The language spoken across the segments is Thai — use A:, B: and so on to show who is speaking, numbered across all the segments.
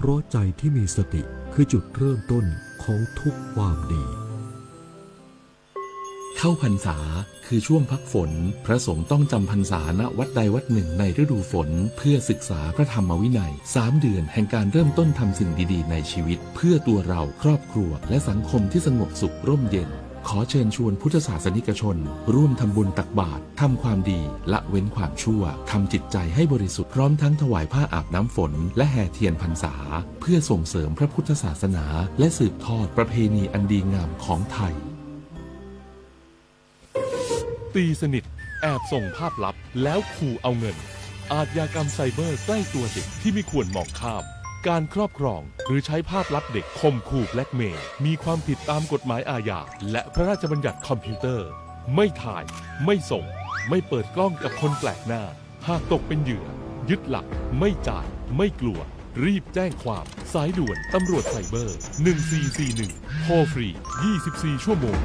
A: เพราะใจที่มีสติคือจุดเริ่มต้นของทุกความดี
B: เข้าพรรษาคือช่วงพักฝนพระสงฆ์ต้องจำพรรษาณวัดใดวัดหนึ่งในฤดูฝนเพื่อศึกษาพระธรรมวินัย3 เดือนแห่งการเริ่มต้นทำสิ่งดีๆในชีวิตเพื่อตัวเราครอบครัวและสังคมที่สงบสุขร่มเย็นขอเชิญชวนพุทธศาสนิกชนร่วมทำบุญตักบาตรทำความดีละเว้นความชั่วทำจิตใจให้บริสุทธิ์พร้อมทั้งถวายผ้าอาบน้ำฝนและแห่เทียนพรรษาเพื่อส่งเสริมพระพุทธศาสนาและสืบทอดประเพณีอันดีงามของไทย
C: ตีสนิทแอบส่งภาพลับแล้วขู่เอาเงินอาชญากรรมไซเบอร์ใกล้ตัวเด็กที่ไม่ควรมองข้ามการครอบครองหรือใช้ภาพลับเด็กข่มขู่แบล็กเมย์มีความผิดตามกฎหมายอาญาและพระราชบัญญัติคอมพิวเตอร์ไม่ถ่ายไม่ส่งไม่เปิดกล้องกับคนแปลกหน้าหากตกเป็นเหยื่อยึดหลักไม่จ่ายไม่กลัวรีบแจ้งความสายด่วนตำรวจไซเบอร์1441โทรฟรี24 ชั่วโมง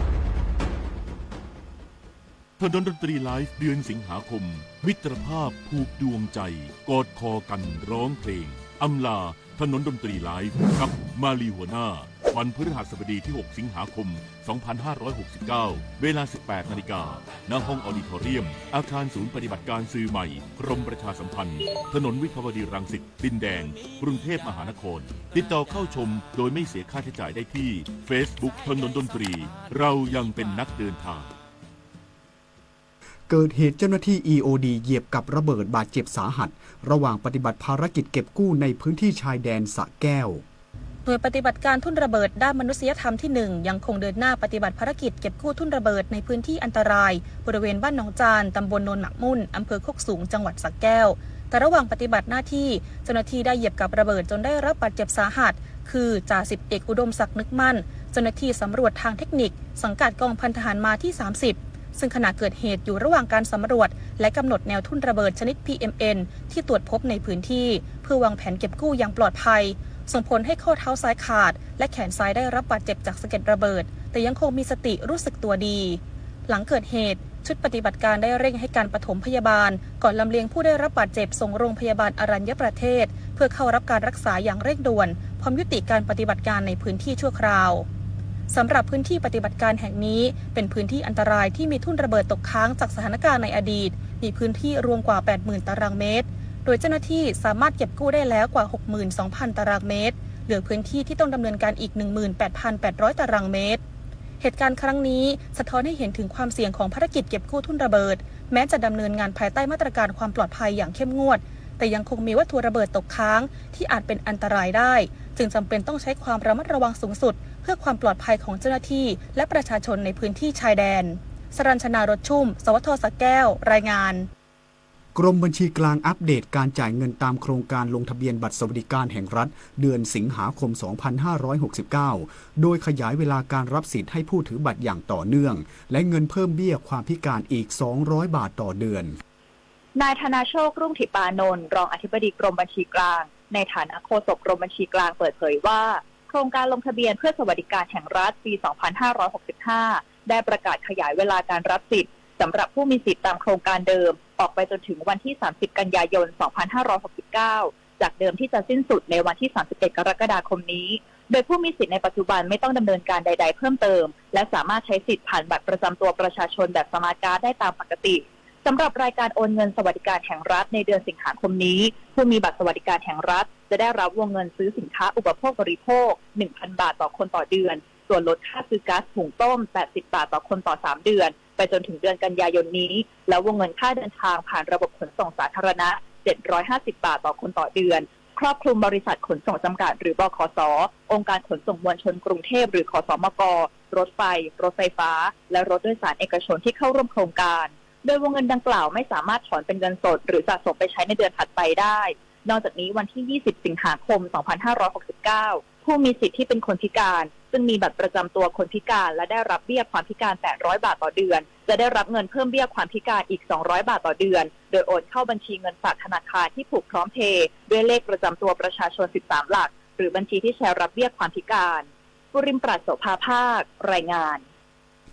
D: ถนนดนตรีไลฟ์เดือนสิงหาคมมิตรภาพผูกดวงใจกอดคอกันร้องเพลงอำลาถนนดนตรีไลฟ์กับมาลีหัวหน้าวันพฤหัสบดีที่ 6 สิงหาคม 2569 เวลา 18 นาฬิกาณห้องออดิทอเรียมอาคารศูนย์ปฏิบัติการสื่อใหม่กรมประชาสัมพันธ์ถนนวิภาวดีรังสิตดินแดงกรุงเทพมหานครติดต่อเข้าชมโดยไม่เสียค่าใช้จ่ายได้ที่ Facebook ถนนดนตรีเรายังเป็นนักเดินทาง
E: เกิดเหตุเจ้าหน้าที่ EOD เหยียบกับระเบิดบาดเจ็บสาหัสระหว่างปฏิบัติภารกิจเก็บกู้ในพื้นที่ชายแดนสระแก้ว
F: หน่วยปฏิบัติการทุ่นระเบิดด้านมนุษยธรรมที่ 1ยังคงเดินหน้าปฏิบัติภารกิจเก็บกู้ทุ่นระเบิดในพื้นที่อันตรายบริเวณบ้านหนองจานตำบลโนนหมักมุ่นอำเภอโคกสูงจังหวัดสระแก้วแต่ระหว่างปฏิบัติหน้าที่เจ้าหน้าที่ได้เหยียบกับระเบิดจนได้รับบาดเจ็บสาหัสคือจ่าสิบเอกอุดมศักดิ์นึกมั่นเจ้าหน้าที่สำรวจทางเทคนิคสังกัดกองพันทหารมาที่ 30ซึ่งขณะเกิดเหตุอยู่ระหว่างการสำรวจและกำหนดแนวทุ่นระเบิดชนิด PMN ที่ตรวจพบในพื้นที่เพื่อวางแผนเก็บกู้อย่างปลอดภัยส่งผลให้ข้อเท้าซ้ายขาดและแขนซ้ายได้รับบาดเจ็บจากสะเก็ดระเบิดแต่ยังคงมีสติรู้สึกตัวดีหลังเกิดเหตุชุดปฏิบัติการได้เร่งให้การปฐมพยาบาลก่อนลำเลียงผู้ได้รับบาดเจ็บส่งโรงพยาบาลอรัญญประเทศเพื่อเข้ารับการรักษาอย่างเร่งด่วนพร้อมยุติการปฏิบัติการในพื้นที่ชั่วคราวสำหรับพื้นที่ปฏิบัติการแห่งนี้เป็นพื้นที่อันตรายที่มีทุ่นระเบิดตกค้างจากสถานการณ์ในอดีตมีพื้นที่รวมกว่า 80,000 ตารางเมตรโดยเจ้าหน้าที่สามารถเก็บกู้ได้แล้วกว่า 62,000 ตารางเมตรเหลือพื้นที่ที่ต้องดำเนินการอีก 18,800 ตารางเมตรเหตุการณ์ครั้งนี้สะท้อนให้เห็นถึงความเสี่ยงของภารกิจเก็บกู้ทุ่นระเบิดแม้จะดำเนินงานภายใต้มาตรการความปลอดภัยอย่างเข้มงวดแต่ยังคงมีวัตถุระเบิดตกค้างที่อาจเป็นอันตรายได้จึงจำเป็นต้องใช้ความระมัดระวังสูงสุดเพื่อความปลอดภัยของเจ้าหน้าที่และประชาชนในพื้นที่ชายแดนสรัญชนารถชุ่มสวทสระแก้วรายงาน
E: กรมบัญชีกลางอัปเดตการจ่ายเงินตามโครงการลงทะเบียนบัตรสวัสดิการแห่งรัฐเดือนสิงหาคม 2569 โดยขยายเวลาการรับสิทธิ์ให้ผู้ถือบัตรอย่างต่อเนื่องและเงินเพิ่มเบี้ยความพิการอีก 200 บาทต่อเดือน
G: นายธนาโชครุ่งถิปานนท์รองอธิบดีกรมบัญชีกลางในฐานะโฆษกกรมบัญชีกลางเปิดเผยว่าโครงการลงทะเบียนเพื่อสวัสดิการแห่งรัฐปี 2565 ได้ประกาศขยายเวลาการรับสิทธิ์สำหรับผู้มีสิทธิตามโครงการเดิมออกไปจนถึงวันที่ 30 กันยายน 2569 จากเดิมที่จะสิ้นสุดในวันที่ 31 กรกฎาคมนี้โดยผู้มีสิทธิในปัจจุบันไม่ต้องดำเนินการใดๆเพิ่มเติมและสามารถใช้สิทธิ์ผ่านบัตรประจำตัวประชาชนแบบสมาร์ทการ์ดได้ตามปกติสำหรับรายการโอนเงินสวัสดิการแห่งรัฐในเดือนสิงหาคมนี้ผู้มีบัตรสวัสดิการแห่งรัฐจะได้รับวงเงินซื้อสินค้าอุปโภคบริโภค 1,000 บาทต่อคนต่อเดือนส่วนลดค่าซื้อก๊าซหุงต้ม 80 บาทต่อคนต่อ 3 เดือนไปจนถึงเดือนกันยายนนี้แล้ววงเงินค่าเดินทางผ่านระบบขนส่งสาธารณะ 750 บาทต่อคนต่อเดือนครอบคลุมบริษัทขนส่งจำกัดหรือบขส.องค์การขนส่งมวลชนกรุงเทพหรือขสมก.รถไฟรถไฟฟ้าและรถโดยสารเอกชนที่เข้าร่วมโครงการโดยวงเงินดังกล่าวไม่สามารถถอนเป็นเงินสดหรือสะสมไปใช้ในเดือนถัดไปได้นอกจากนี้วันที่ 20 สิงหาคม 2569 ผู้มีสิทธิ์ที่เป็นคนพิการซึ่งมีบัตรประจำตัวคนพิการและได้รับเบี้ยความพิการ 800 บาทต่อเดือนจะได้รับเงินเพิ่มเบี้ยความพิการอีก 200 บาทต่อเดือนโดยโอนเข้าบัญชีเงินฝากธนาคารที่ผูกพร้อมเพย์ด้วยเลขประจำตัวประชาชน 13 หลักหรือบัญชีที่แชร์รับเบี้ยความพิการปุริมปราศโสภาภาครายงาน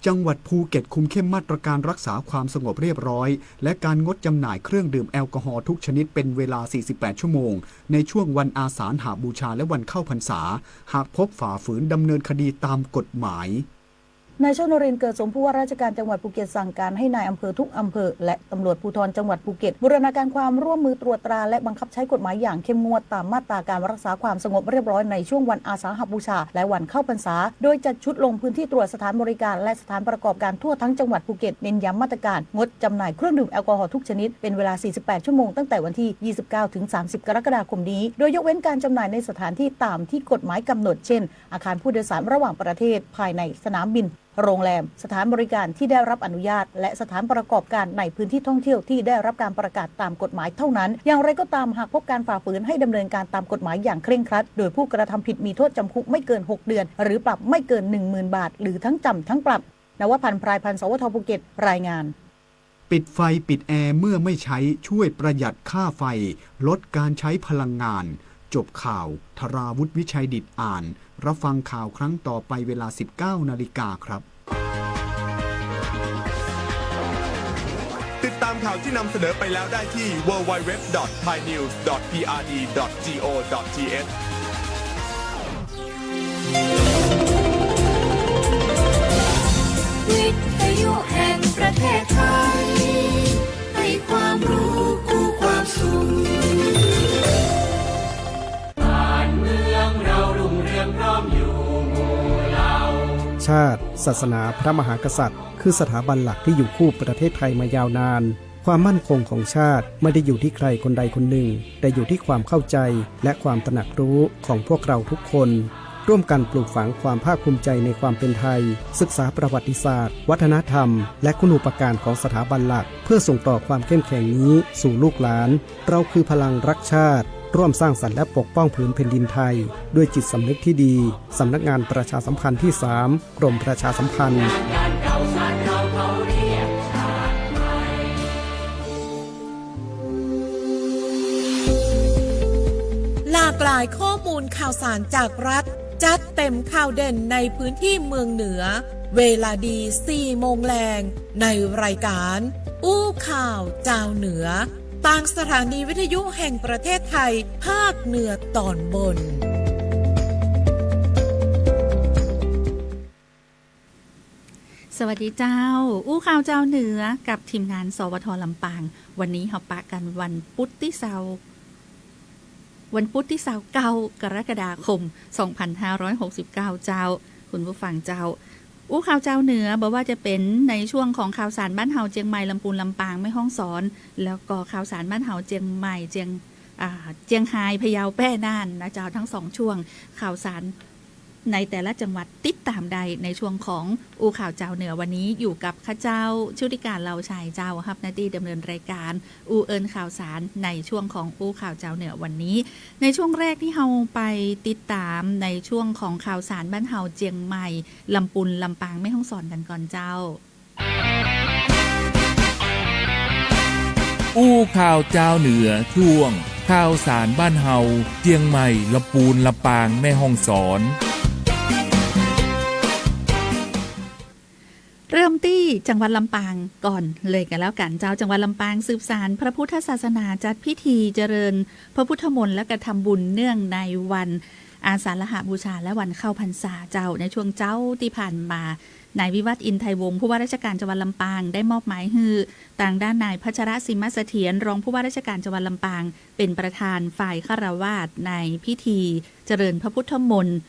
E: จังหวัดภูเก็ตคุมเข้มมาตรการรักษาความสงบเรียบร้อยและการงดจำหน่ายเครื่องดื่มแอลกอฮอล์ทุกชนิดเป็นเวลา 48 ชั่วโมงในช่วงวันอาสาฬหบูชาและวันเข้าพรรษาหากพบฝ่าฝืนดำเนินคดีตามกฎหมาย
H: นายชนรินทร์เกิดสมผู้ว่าราชการจังหวัดภูเก็ตสั่งการให้นายอำเภอทุกอำเภอและตำรวจภูธรจังหวัดภูเก็ตบูรณาการความร่วมมือตรวจตราและบังคับใช้กฎหมายอย่างเข้มงวดตามมาตราการรักษาความสงบเรียบร้อยในช่วงวันอาสาฬหบูชาและวันเข้าพรรษาโดยจัดชุดลงพื้นที่ตรวจสถานบริการและสถานประกอบการทั่วทั้งจังหวัดภูเก็ตเน้นย้ำมาตรการงดจำหน่ายเครื่องดื่มแอลกอฮอล์ทุกชนิดเป็นเวลา 48 ชั่วโมงตั้งแต่วันที่ 29 ถึง 30 กรกฎาคมนี้โดยยกเว้นการจำหน่ายในสถานที่ตามที่กฎหมายกำหนดเช่นอาคารผู้โดยสารระหว่างประเทศภายในสนามบินโรงแรมสถานบริการที่ได้รับอนุญาตและสถานประกอบการในพื้นที่ท่องเที่ยวที่ได้รับการประกาศตามกฎหมายเท่านั้นอย่างไรก็ตามหากพบการฝ่าฝืนให้ดำเนินการตามกฎหมายอย่างเคร่งครัดโดยผู้กระทำผิดมีโทษจำคุกไม่เกิน6เดือนหรือปรับไม่เกิน 10,000 บาทหรือทั้งจำทั้งปรับนวพันธ์ พรายพันธ์ สวทภูเก็ตรายงาน
E: ปิดไฟปิดแอร์เมื่อไม่ใช้ช่วยประหยัดค่าไฟลดการใช้พลังงานจบข่าวธราวุฒิวิชัยดิษฐ์อ่านรับฟังข่าวครั้งต่อไปเวลา 19 นาฬิกาครับ
I: ติดตามข่าวที่นำเสนอไปแล้วได้ที่ www.thainews.prd.go.th
J: วิทยุแห่งประเทศไทยให้ความรู้คู่ความสุขบ้านเมืองเรารุ่งเรืองพร้อมอยู่หมู่เรา
K: ชาติศาสนาพระมหากษัตริย์คือสถาบันหลักที่อยู่คู่ประเทศไทยมายาวนานความมั่นคงของชาติไม่ได้อยู่ที่ใครคนใดคนหนึ่งแต่อยู่ที่ความเข้าใจและความตระหนักรู้ของพวกเราทุกคนร่วมกันปลูกฝังความภาคภูมิใจในความเป็นไทยศึกษาประวัติศาสตร์วัฒนธรรมและคุณูปการของสถาบันหลักเพื่อส่งต่อความเข้มแข็งนี้สู่ลูกหลานเราคือพลังรักชาติร่วมสร้างสรรค์และปกป้องผืนแผ่นดินไทยด้วยจิตสำนึกที่ดีสำนักงานประชาสัมพันธ์ที่ 3 กรมประชาสัมพันธ์
L: หลากหลายข้อมูลข่าวสารจากรัฐจัดเต็มข่าวเด่นในพื้นที่เมืองเหนือเวลาดี 4 โมงแรงในรายการอู้ข่าวเจ้าเหนือต่างสถานีวิทยุแห่งประเทศไทยภาคเหนือตอนบน
M: สวัสดีเจ้าอู้ข่าวเจ้าเหนือกับทีมงานสวท.ลำปางวันนี้เราปะกันวันพุธที่เสาร์9 กรกฎาคม 2569 เจ้าคุณผู้ฟังเจ้าอู้ข่าวเจ้าเหนือบอกว่าจะเป็นในช่วงของข่าวสารบ้านเฮาเจียงใหม่ลำพูนลำปางแม่ฮ่องสอนแล้วก็ข่าวสารบ้านเฮาเจียงใหม่เจียงไฮ้พะเยาแป้น่านนะเจ้าทั้ง2ช่วงข่าวสารในแต่ละจังหวัดติดตามใดในช่วงของอูข่าวเจ้าเหนือวันนี้อยู่กับข้าเจ้าชุติการเราชายเจ้าครับหน้าที่ดำเนินรายการอูเอิญข่าวสารในช่วงของอูข่าวเจ้าเหนือวันนี้ในช่วงแรกที่เราไปติดตามในช่วงของข่าวสารบ้านเฮาเจียงใหม่ลำพูนลำปางแม่ฮ่องสอนกันก่อนเจ้า
N: อูข่าวเจ้าเหนือช่วงข่าวสารบ้านเฮาเจียงใหม่ลำพูนลำปางแม่ฮ่องสอน
M: เริ่มที่จังหวัดลำปางก่อนเลยกันแล้วกันเจ้าจังหวัดลำปางสืบสานพระพุทธศาสนาจัดพิธีเจริญพระพุทธมนต์และกระทำบุญเนื่องในวันอาสาฬหบูชาและวันเข้าพรรษาเจ้าในช่วงเจ้าที่ผ่านมานายวิวัฒน์อินไทยวงศ์ผู้ว่าราชการจังหวัดลำปางได้มอบหมายให้ต่างด้านนายพัชรศิมเสถียรรองผู้ว่าราชการจังหวัดลำปางเป็นประธานฝ่ายฆราวาสในพิธีเจริญพระพุทธมนต์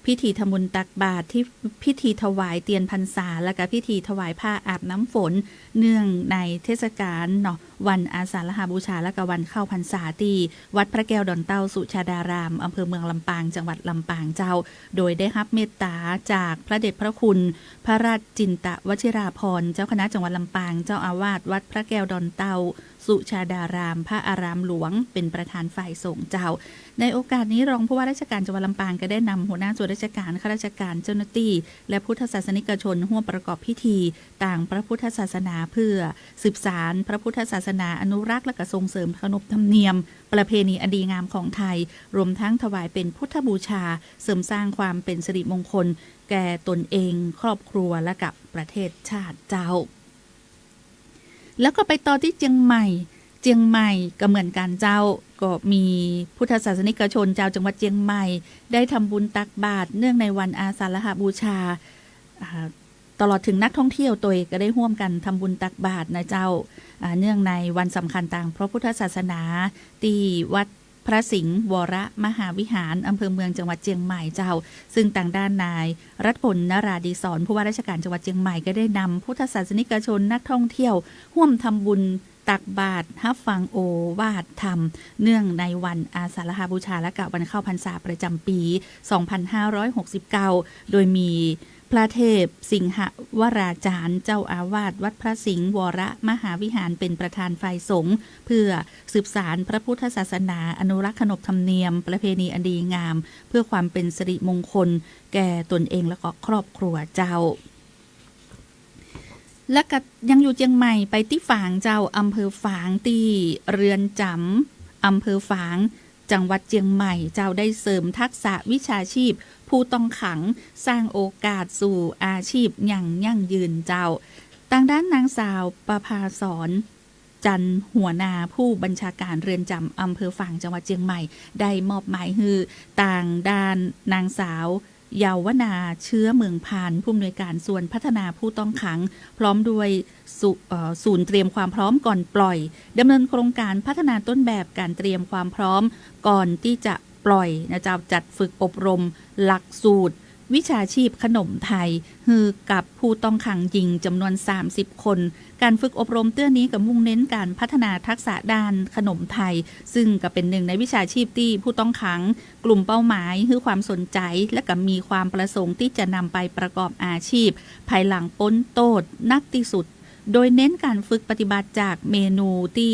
M: พิธีทำบุญตักบาตรที่พิธีถวายเทียนพรรษาและก็พิธีถวายผ้าอาบน้ำฝนเนื่องในเทศกาลเนาะวันอาสาฬหบูชาและก็วันเข้าพรรษาที่วัดพระแก้วดอนเต้าสุชาดารามอำเภอเมืองลำปางจังหวัดลำปางเจ้าโดยได้รับเมตตาจากพระเดชพระคุณพระราชจินตวชิราภรณ์เจ้าคณะจังหวัดลำปางเจ้าอาวาสวัดพระแก้วดอนเต้าสุชาดารามพระอารามหลวงเป็นประธานฝ่ายสงฆ์เจ้าในโอกาสนี้รองผู้ว่าราชการจังหวัดลำปางก็ได้นำหัวหน้าส่วนราชการข้าราชการเจ้าหน้าที่และพุทธศาสนิกชนร่วมประกอบพิธีต่างพระพุทธศาสนาเพื่อสืบสานพระพุทธศาส สนาอนุรักษ์และก็ส่งเสริมขนบธรรมเนียมประเพณีอันดีงามของไทยรวมทั้งถวายเป็นพุทธบูชาเสริมสร้างความเป็นสิริมงคลแก่ตนเองครอบครัวและกับประเทศชาติเจ้าแล้วก็ไปต่อที่เชียงใหม่ก็เหมือนกันเจ้าก็มีพุทธศาสนิกชนเจ้าจังหวัดเชียงใหม่ได้ทำบุญตักบาตรเนื่องในวันอาสาฬหบูชาตลอดถึงนักท่องเที่ยวตัวก็ได้ร่วมกันทำบุญตักบาตรนะเจ้าเนื่องในวันสำคัญต่างพระพุทธศาสนาที่วัดพระสิงห์วรมหาวิหารอำเภอเมืองจังหวัดเชียงใหม่เจ้าซึ่งต่างด้านนายรัฐพลนราดีศรผู้ว่าราชการจังหวัดเชียงใหม่ก็ได้นำพุทธศาสนิกชนนักท่องเที่ยวร่วมทำบุญตักบาตรรับฟังโอวาทธรรมเนื่องในวันอาสาฬหบูชาและกับวันเข้าพรรษาประจำปี 2569 โดยมีพระเทพสิงหวราจารย์เจ้าอาวาสวัดพระสิงห์วรมหาวิหารเป็นประธานฝ่ายสงฆ์เพื่อสืบสานพระพุทธศาสนาอนุรักษ์ขนบธรรมเนียมประเพณีอันดีงามเพื่อความเป็นสิริมงคลแก่ตนเองและก็ครอบครัวเจ้าและก็ยังอยู่เชียงใหม่ไปที่ฝางเจ้าอำเภอฝางที่เรือนจำอำเภอฝางจังหวัดเชียงใหม่เจ้าได้เสริมทักษะวิชาชีพผู้ต้องขังสร้างโอกาสสู่อาชีพอย่างยั่งยืนเจ้าทางด้านนางสาวประภาสรจันหัวนาผู้บัญชาการเรือนจำอำเภอฝางจังหวัดเชียงใหม่ได้มอบหมายให้ต่างด้านนางสาวเยาวนาเชื้อเมืองพานผู้อำนวยการส่วนพัฒนาผู้ต้องขังพร้อมด้วยศูนย์เตรียมความพร้อมก่อนปล่อยดำเนินโครงการพัฒนาต้นแบบการเตรียมความพร้อมก่อนที่จะปล่อยนะเจ้าจัดฝึกอบรมหลักสูตรวิชาชีพขนมไทยฮือกับผู้ต้องขังหญิงจำนวน30คนการฝึกอบรมเตื้อนี้กับมุ่งเน้นการพัฒนาทักษะด้านขนมไทยซึ่งก็เป็นหนึ่งในวิชาชีพที่ผู้ต้องขังกลุ่มเป้าหมายคือความสนใจและก็มีความประสงค์ที่จะนำไปประกอบอาชีพภายหลังพ้นโทษนักที่สุดโดยเน้นการฝึกปฏิบัติจากเมนูที่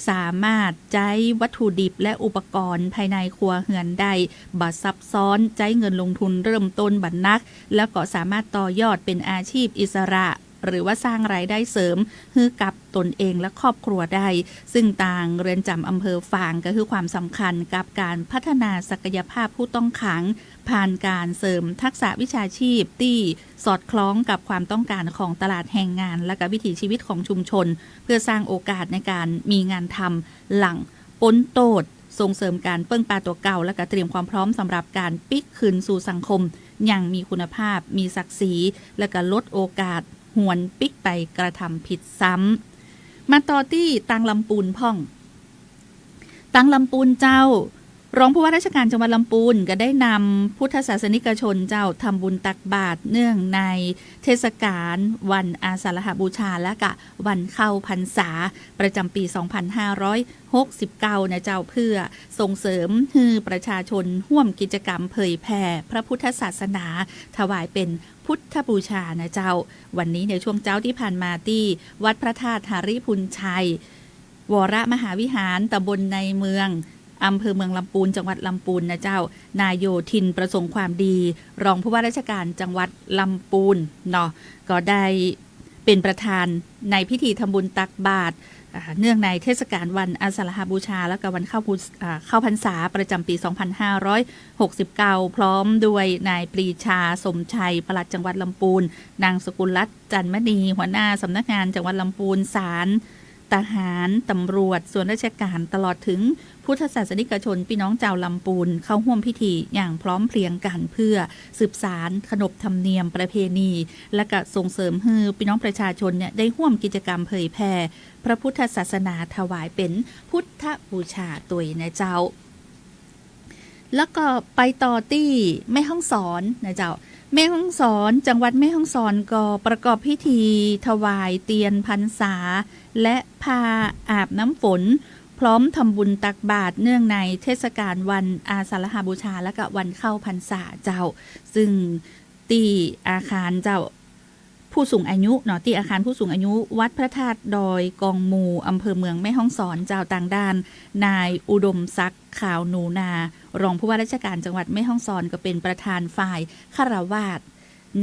M: สามารถใช้วัตถุดิบและอุปกรณ์ภายในครัวเรือนได้บ่ซับซ้อนใช้เงินลงทุนเริ่มต้นบัดนักแล้วก็สามารถต่อยอดเป็นอาชีพอิสระหรือว่าสร้างรายได้เสริมให้กับตนเองและครอบครัวได้ซึ่งต่างเรือนจำอำเภอฝางก็คือความสำคัญกับการพัฒนาศักยภาพผู้ต้องขังผ่านการเสริมทักษะวิชาชีพที่สอดคล้องกับความต้องการของตลาดแรงงานและก็วิถีชีวิตของชุมชนเพื่อสร้างโอกาสในการมีงานทำหลังพ้นโทษส่งเสริมการเปิ้งปลาตัวเก่าและก็เตรียมความพร้อมสำหรับการปิกคืนสู่สังคมอย่างมีคุณภาพมีศักดิ์ศรีและก็ลดโอกาสหวนปิกไปกระทำผิดซ้ำมาต่อที่ตังลำปูนพ่องตังลำปูนเจ้ารองผู้ว่าราชการจังหวัดลำพูนก็ได้นำพุทธศาสนิกชนเจ้าทำบุญตักบาตรเนื่องในเทศกาลวันอาสาฬหบูชาและก็วันเข้าพรรษาประจำปี 2569นะเจ้าเพื่อส่งเสริมให้ประชาชนร่วมกิจกรรมเผยแผ่พระพุทธศาสนาถวายเป็นพุทธบูชานะเจ้าวันนี้ในช่วงเจ้าที่ผ่านมาที่วัดพระธาตุหาริพุนชัยวรมหาวิหารตำบลในเมืองอำเภอเมืองลำพูนจังหวัดลำพูนนะเจ้านายโยธินประสงค์ความดีรองผู้ว่าราชการจังหวัดลำพูนเนาะก็ได้เป็นประธานในพิธีทำบุญตักบาตรเนื่องในเทศกาลวันอาสาฬหบูชาและก็วันเข้าพรรษาประจำปี 2569 พร้อมด้วยนายปรีชาสมชัยปลัดจังหวัดลำพูนนางสกุลรัตน์จันมณีหัวหน้าสำนักงานจังหวัดลำพูนศาลทหารตำรวจส่วนราชการตลอดถึงพุทธศาสนิกชนพี่น้องชาวลำพูนเข้าร่วมพิธีอย่างพร้อมเพรียงกันเพื่อสืบสานขนบธรรมเนียมประเพณีและก็ส่งเสริมให้พี่น้องประชาชนเนี่ยได้ร่วมกิจกรรมเผยแผ่พระพุทธศาสนาถวายเป็นพุทธบูชาตัวนะเจ้าแล้วก็ไปต่อที่แม่ฮ่องสอนนะเจ้าแม่ฮ่องสอนจังหวัดแม่ฮ่องสอนก็ประกอบพิธีถวายเตียนพรรษาและพาอาบน้ำฝนพร้อมทำบุญตักบาตรเนื่องในเทศกาลวันอาสาฬหบูชาและก็วันเข้าพรรษาเจ้าซึ่งที่อาคารเจ้าผู้สูงอายุเนาะที่อาคารผู้สูงอายุวัดพระธาตุดอยกองมูอำเภอเมืองแม่ฮ่องสอนเจ้าต่างด้านนายอุดมศักดิ์ขาวหนูนารองผู้ว่าราชการจังหวัดแม่ฮ่องสอนก็เป็นประธานฝ่ายฆราวาส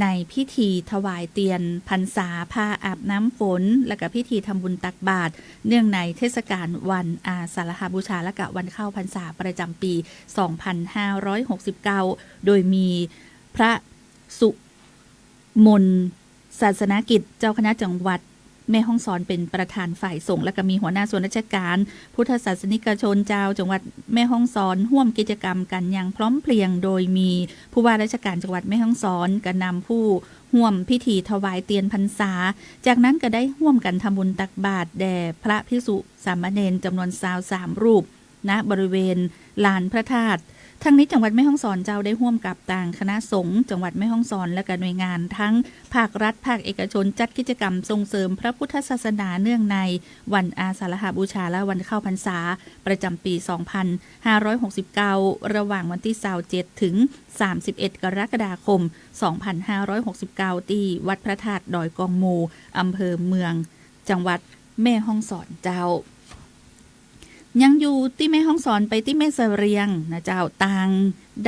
M: ในพิธีถวายเตียนพรรษาพาอาบน้ำฝนและก็พิธีทำบุญตักบาตรเนื่องในเทศกาลวันอาสาฬหบูชาและก็วันเข้าพรรษาประจำปี 2569 โดยมีพระสุมนศาสนกิจเจ้าคณะจังหวัดแม่ฮ่องสอนเป็นประธานฝ่ายสงฆ์และก็มีหัวหน้าส่วนราชการพุทธศาสนิกชนเจ้าจังหวัดแม่ฮ่องสอนร่วมกิจกรรมกันอย่างพร้อมเพรียงโดยมีผู้ว่าราชการจังหวัดแม่ฮ่องสอนก็นำผู้ร่วมพิธีถวายเตียนพรรษาจากนั้นก็ได้ร่วมกันทำบุญตักบาตรแด่พระภิกษุสามเณรจำนวน23 รูปณบริเวณลานพระธาตุทั้งนี้จังหวัดแม่ฮ่องสอนเจ้าได้ร่วมกับต่างคณะสงฆ์จังหวัดแม่ฮ่องสอนและก็หน่วยงานทั้งภาครัฐภาคเอกชนจัดกิจกรรมส่งเสริมพระพุทธศาสนาเนื่องในวันอาสาฬหบูชาและวันเข้าพรรษาประจำปี 2569 ระหว่างวันที่27ถึง31 กรกฎาคม 2569 ที่วัดพระธาตุดอยกองมูอำเภอเมืองจังหวัดแม่ฮ่องสอนเจ้ายังอยู่ที่แม่ฮ่องสอนไปที่แม่เสรียงนะเจ้าต่าง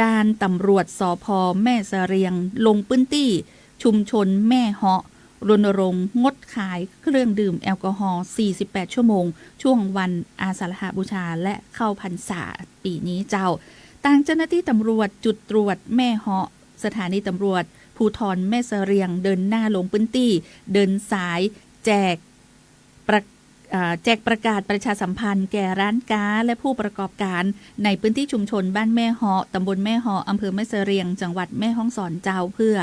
M: ด้านตำรวจสภ.แม่เสรียงลงพื้นที่ชุมชนแม่เหาะรณรงค์งดขายเครื่องดื่มแอลกอฮอล์48 ชั่วโมงช่วงวันอาสาฬหบูชาและเข้าพรรษาปีนี้เจ้าต่างเจ้าหน้าที่ตำรวจจุดตรวจแม่เหาะสถานีตำรวจภูธรแม่เสรียงเดินหน้าลงพื้นที่เดินสายแจกประกาศประชาสัมพันธ์แก่ร้านค้าและผู้ประกอบการในพื้นที่ชุมชนบ้านแม่เหาะตำบลแม่เหาะอำเภอแม่เสรียงจังหวัดแม่ฮ่องสอนเจ้าเพื่อ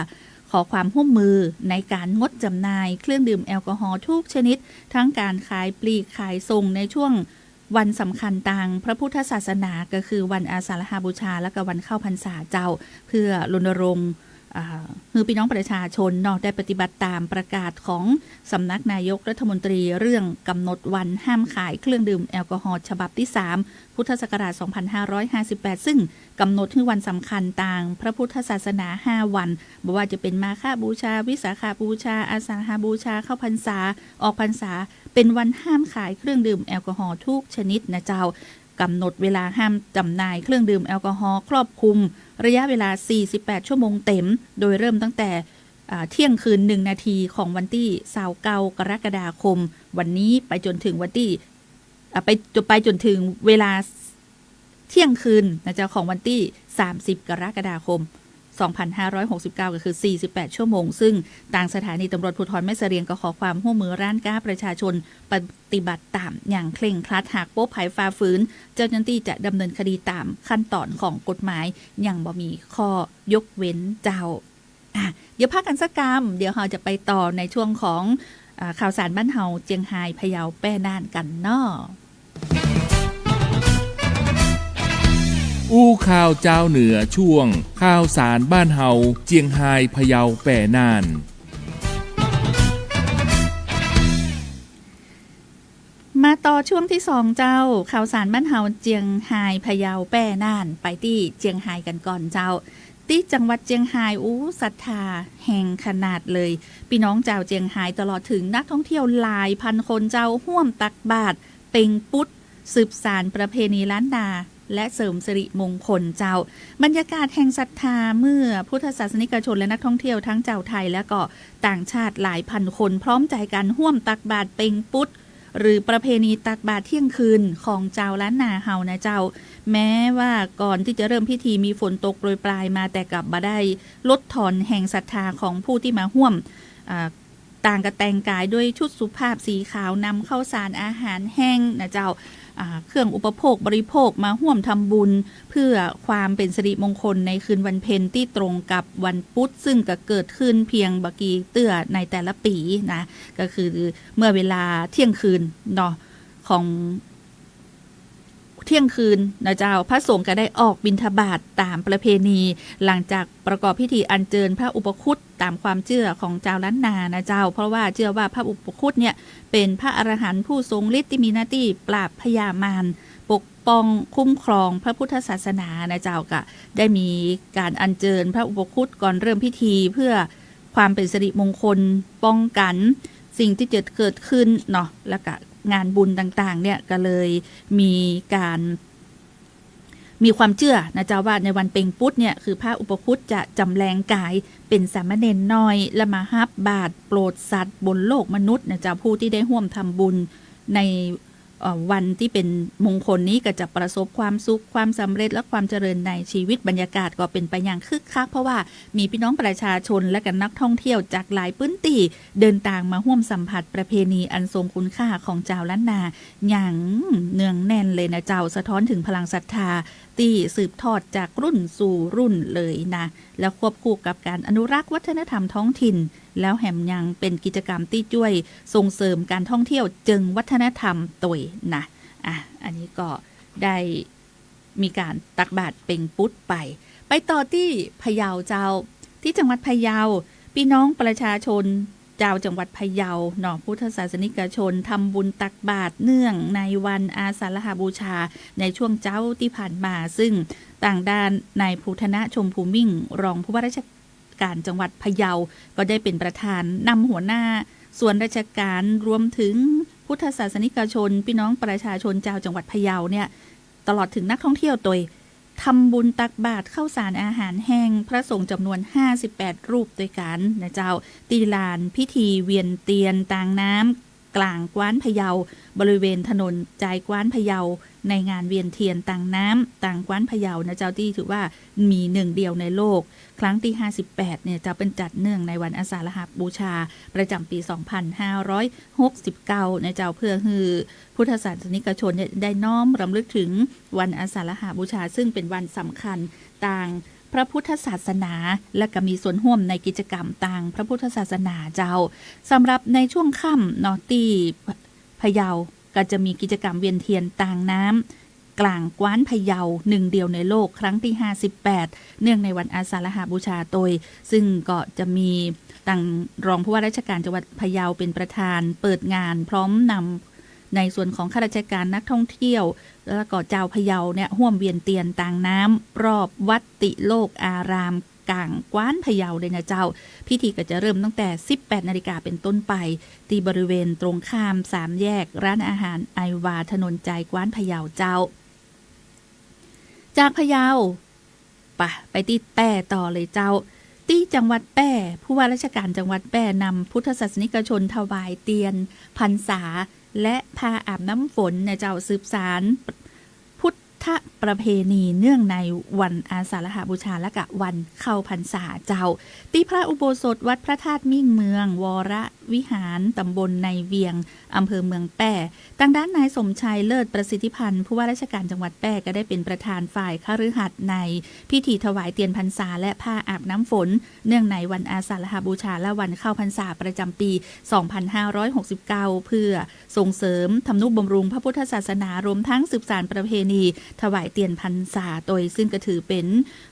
M: ขอความร่วมมือในการงดจำหน่ายเครื่องดื่มแอลกอฮอล์ทุกชนิดทั้งการขายปลีกขายส่งในช่วงวันสำคัญทางพระพุทธศาสนาก็คือวันอาสาฬหบูชาและก็วันเข้าพรรษาเจ้าเพื่อรณรงค์คือพี่น้องประชาชนได้ปฏิบัติตามประกาศของสำนักนายกรัฐมนตรีเรื่องกำหนดวันห้ามขายเครื่องดื่มแอลกอฮอล์ฉบับที่3พุทธศักราช 2558 ซึ่งกำหนดให้วันสำคัญต่างพระพุทธศาสนา5วันบอกว่าจะเป็นมาฆบูชาวิสาขบูชาอาสาฬหบูชาเข้าพรรษาออกพรรษาเป็นวันห้ามขายเครื่องดื่มแอลกอฮอล์ทุกชนิดนะเจ้ากำหนดเวลาห้ามจำหน่ายเครื่องดื่มแอลกอฮอล์ครอบคลุมระยะเวลา48 ชั่วโมงเต็มโดยเริ่มตั้งแต่เที่ยงคืน1 นาทีของวันที่29 กรกฎาคมวันนี้ไปจนถึงวันที่ไปจนถึงเวลาเที่ยงคืนนะจ๊ะของวันที่30 กรกฎาคม 2569 ก็คือ48 ชั่วโมงซึ่งต่างสถานีตำรวจภูธรแม่เสรียงก็ขอความร่วมมือร้านค้าประชาชนปฏิบัติตามอย่างเคร่งครัดหากพบภัยฝ่าฝืนเจ้าหน้าที่จะดำเนินคดีตามขั้นตอนของกฎหมายอย่างบ่มีข้อยกเว้นเจ้าเดี๋ยวพักกันสักกรรมเดี๋ยวเราจะไปต่อในช่วงของข่าวสารบ้านเฮาเจียงไฮ้พะเยาแป้น่านกันเนาะ
N: อู้ข่าวเจ้าเหนือช่วงข่าวสารบ้านเฮาเจียงไฮ้พะเยาแป่น่าน
M: มาต่อช่วงที่2เจ้าข่าวสารบ้านเฮาเจียงไฮ้พะเยาแป้น่านไปที่เจียงไฮ้กันก่อนเจ้าที่จังหวัดเจียงไฮ้ศรัทธาแห่งขนาดเลยพี่น้องเจ้าเจียงไฮ้ตลอดถึงนักท่องเที่ยวหลายพันคนเจ้าร่วมตักบาตรเต็งปุดสืบสานประเพณีล้านนาและเสริมสิริมงคลเจ้าบรรยากาศแห่งศรัทธาเมื่อพุทธศาสนิกชนและนักท่องเที่ยวทั้งเจ้าไทยและก็ต่างชาติหลายพันคนพร้อมใจกันร่วมตักบาตรเต็งปุดหรือประเพณีตักบาตรเที่ยงคืนของเจ้าล้านนาเฮานะเจ้าแม้ว่าก่อนที่จะเริ่มพิธีมีฝนตกโปรยปลายมาแต่กลับมาได้ลดทอนแห่งศรัทธาของผู้ที่มาร่วมต่างกระแต่งกายด้วยชุดสุภาพสีขาวนำข้าวสารอาหารแห้งนะเจ้าเครื่องอุปโภคบริโภคมาร่วมทำบุญเพื่อความเป็นสิริมงคลในคืนวันเพ็ญที่ตรงกับวันพุธซึ่งก็เกิดขึ้นเพียงบกีเตื้อในแต่ละปีนะก็คือเมื่อเวลาเที่ยงคืนเนาะของเที่ยงคืนนะเจ้าพระสงฆ์ก็ได้ออกบิณฑบาตตามประเพณีหลังจากประกอบพิธีอัญเชิญพระอุปคุตตามความเชื่อของเจ้าล้านนานะเจ้าเพราะว่าเชื่อว่าพระอุปคุตเนี่ยเป็นพระอรหันต์ผู้ทรงฤทธิ์ที่มีหน้าที่ปราบพยามารปกป้องคุ้มครองพระพุทธศาสนานะเจ้าก็ได้มีการอัญเชิญพระอุปคุตก่อนเริ่มพิธีเพื่อความเป็นสิริมงคลป้องกันสิ่งที่จะเกิดขึ้นเนาะแล้วก็งานบุญต่างๆเนี่ยก็เลยมีการ มีความเชื่อนะเจ้าว่าในวันเป็งปุ๊ดเนี่ยคือพระอุปคุตจะจำแรงกายเป็นสามเณรน้อยและมาฮับบาตรโปรดสัตว์บนโลกมนุษย์นะเจ้าผู้ที่ได้ร่วมทำบุญในวันที่เป็นมงคลนี้ก็จะประสบความสุขความสำเร็จและความเจริญในชีวิตบรรยากาศก็เป็นไปอย่างคึกคักเพราะว่ามีพี่น้องประชาชนและกันนักท่องเที่ยวจากหลายพื้นที่เดินทางมาร่วมสัมผัสประเพณีอันทรงคุณค่าของเจ้าล้านนาอย่างเนืองแน่นเลยนะเจ้าสะท้อนถึงพลังศรัทธาที่สืบทอดจากรุ่นสู่รุ่นเลยนะแล้วควบคู่กับการอนุรักษ์วัฒนธรรมท้องถิ่นแล้วแหมยังเป็นกิจกรรมที่ช่วยส่งเสริมการท่องเที่ยวเจิงวัฒนธรรมตัวนะอันนี้ก็ได้มีการตักบาตรเป็งปุ๊ดไปต่อที่พะเยาเจ้าที่จังหวัดพะเยาพี่น้องประชาชนเจ้าจังหวัดพะเยาหน่อพุทธศาสนิกชนทำบุญตักบาตรเนื่องในวันอาสาฬหบูชาในช่วงเจ้าที่ผ่านมาซึ่งต่างด้านนายภูธนะชมพูมิ่งรองผู้ว่าราชการจังหวัดพะเยาก็ได้เป็นประธานนำหัวหน้าส่วนราชการรวมถึงพุทธศาสนิกชนพี่น้องประชาชนเจ้าจังหวัดพะเยาเนี่ยตลอดถึงนักท่องเที่ยวตัวทำบุญตักบาตรข้าวสารอาหารแห้งพระสงฆ์จำนวน58รูปด้วยกันนะเจ้าตีลานพิธีเวียนเตียนต่างน้ำกลางกว้านพะเยาบริเวณถนนใจกว้านพะเยาในงานเวียนเทียนต่างน้ำต่างกว้านพะเยานะเจ้าที่ถือว่ามีหนึ่งเดียวในโลกครั้งที่58เนี่ยจะเป็นจัดเนื่องในวันอาสาฬหบูชาประจำปี2569นะเจ้าเพื่อฮือพุทธศาสนิกชนได้น้อมรำลึกถึงวันอาสาฬหบูชาซึ่งเป็นวันสำคัญต่างพระพุทธศาสนาและก็มีส่วนร่วมในกิจกรรมต่างพระพุทธศาสนาเจ้าสำหรับในช่วงค่ำนอตี้พะเยาก็จะมีกิจกรรมเวียนเทียนต่างน้ำกลางกว้านพะเยาหนึ่งเดียวในโลกครั้งที่58เนื่องในวันอาสาฬหบูชาโดยซึ่งก็จะมีต่างรองผู้ว่าราชการจังหวัดพะเยาเป็นประธานเปิดงานพร้อมนำในส่วนของข้าราชการนักท่องเที่ยวแล้วก็เจ้าพะเยาเนี่ยร่วมเวียนเตียนต่างน้ำรอบวัดติโลกอารามกลางกว้านพะเยาเลยนะเจ้าพิธีก็จะเริ่มตั้งแต่ 18 นาฬิกาเป็นต้นไปที่บริเวณตรงข้าม3แยกร้านอาหารไอวาถนนใจกว้านพะเยาเจ้าจากพะเยาไปที่แป้ต่อเลยเจ้าที่จังหวัดแป้ผู้ว่าราชการจังหวัดแป้นำพุทธศาสนิกชนถวายเตียนพรรษาและพาอาบน้ำฝนในเจ้าสืบสารพุทธประเพณีเนื่องในวันอาสาฬหบูชาและกะวันเข้าพรรษาเจ้าที่พระอุโบสถวัดพระธาตุมิ่งเมืองวรวิหารตำบลในเวียงอำเภอเมืองแป้ทางด้านนายสมชัยเลิศประสิทธิพันธ์ผู้ว่าราชการจังหวัดแป้ก็ได้เป็นประธานฝ่ายคฤหัสถ์ในพิธีถวายเตียนพรรษาและผ้าอาบน้ำฝนเนื่องในวันอาสาฬหบูชาและวันเข้าพรรษาประจำปี2569เพื่อส่งเสริมทำนุบำรุงพระพุทธศาสนารวมทั้งสืบสานประเพณีถวายเตียนพรรษาโดยซึ่งก็ถือเป็น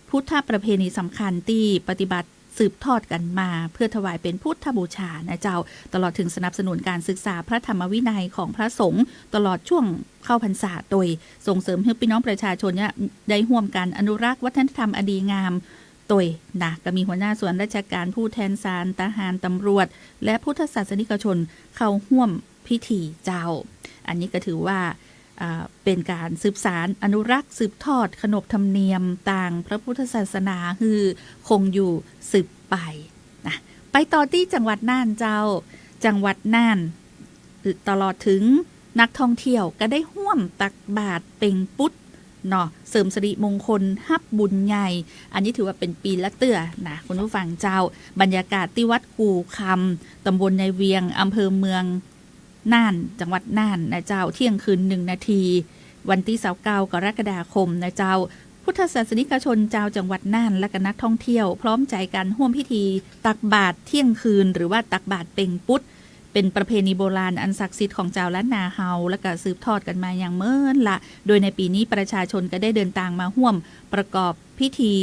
M: พุทธประเพณีสำคัญที่ปฏิบัติสืบทอดกันมาเพื่อถวายเป็นพุทธบูชานะเจ้าตลอดถึงสนับสนุนการศึกษาพระธรรมวินัยของพระสงฆ์ตลอดช่วงเข้าพรรษาโดยส่งเสริมให้พี่น้องประชาชนเนี่ยได้ร่วมกันอนุรักษ์วัฒนธรรมอันดีงามโดยนะก็มีหัวหน้าส่วนราชการผู้แทนศาลทหารตำรวจและพุทธศาสนิกชนเข้าร่วมพิธีเจ้าอันนี้ก็ถือว่าเป็นการสืบสารอนุรักษ์สืบทอดขนบธรรมเนียมต่างพระพุทธศาสนาคือคงอยู่สืบไปนะไปต่อที่จังหวัดน่านเจ้าจังหวัดน่านตลอดถึงนักท่องเที่ยวก็ได้ร่วมตักบาตรเป็งปุ๊ดเนาะเสริมสิริมงคลฮับบุญใหญ่อันนี้ถือว่าเป็นปีละเตื้อนะคุณผู้ฟังเจ้าบรรยากาศที่วัดกู่คำตำบลในเวียงอำเภอเมืองน่านจังหวัดน่านนะเจ้าเที่ยงคืน1 นาทีวันที่29 กรกฎาคมนะเจ้าพุทธศาสนิกชนเจ้าจังหวัดน่านและก็นักท่องเที่ยวพร้อมใจกันร่วมพิธีตักบาตรเที่ยงคืนหรือว่าตักบาตรเป็งปุ๊ดเป็นประเพณีโบราณอันศักดิ์สิทธิ์ของเจ้าล้านนาเฮาและก็สืบทอดกันมาอย่างเมื่อละโดยในปีนี้ประชาชนก็ได้เดินทางมาร่วมประกอบพิธี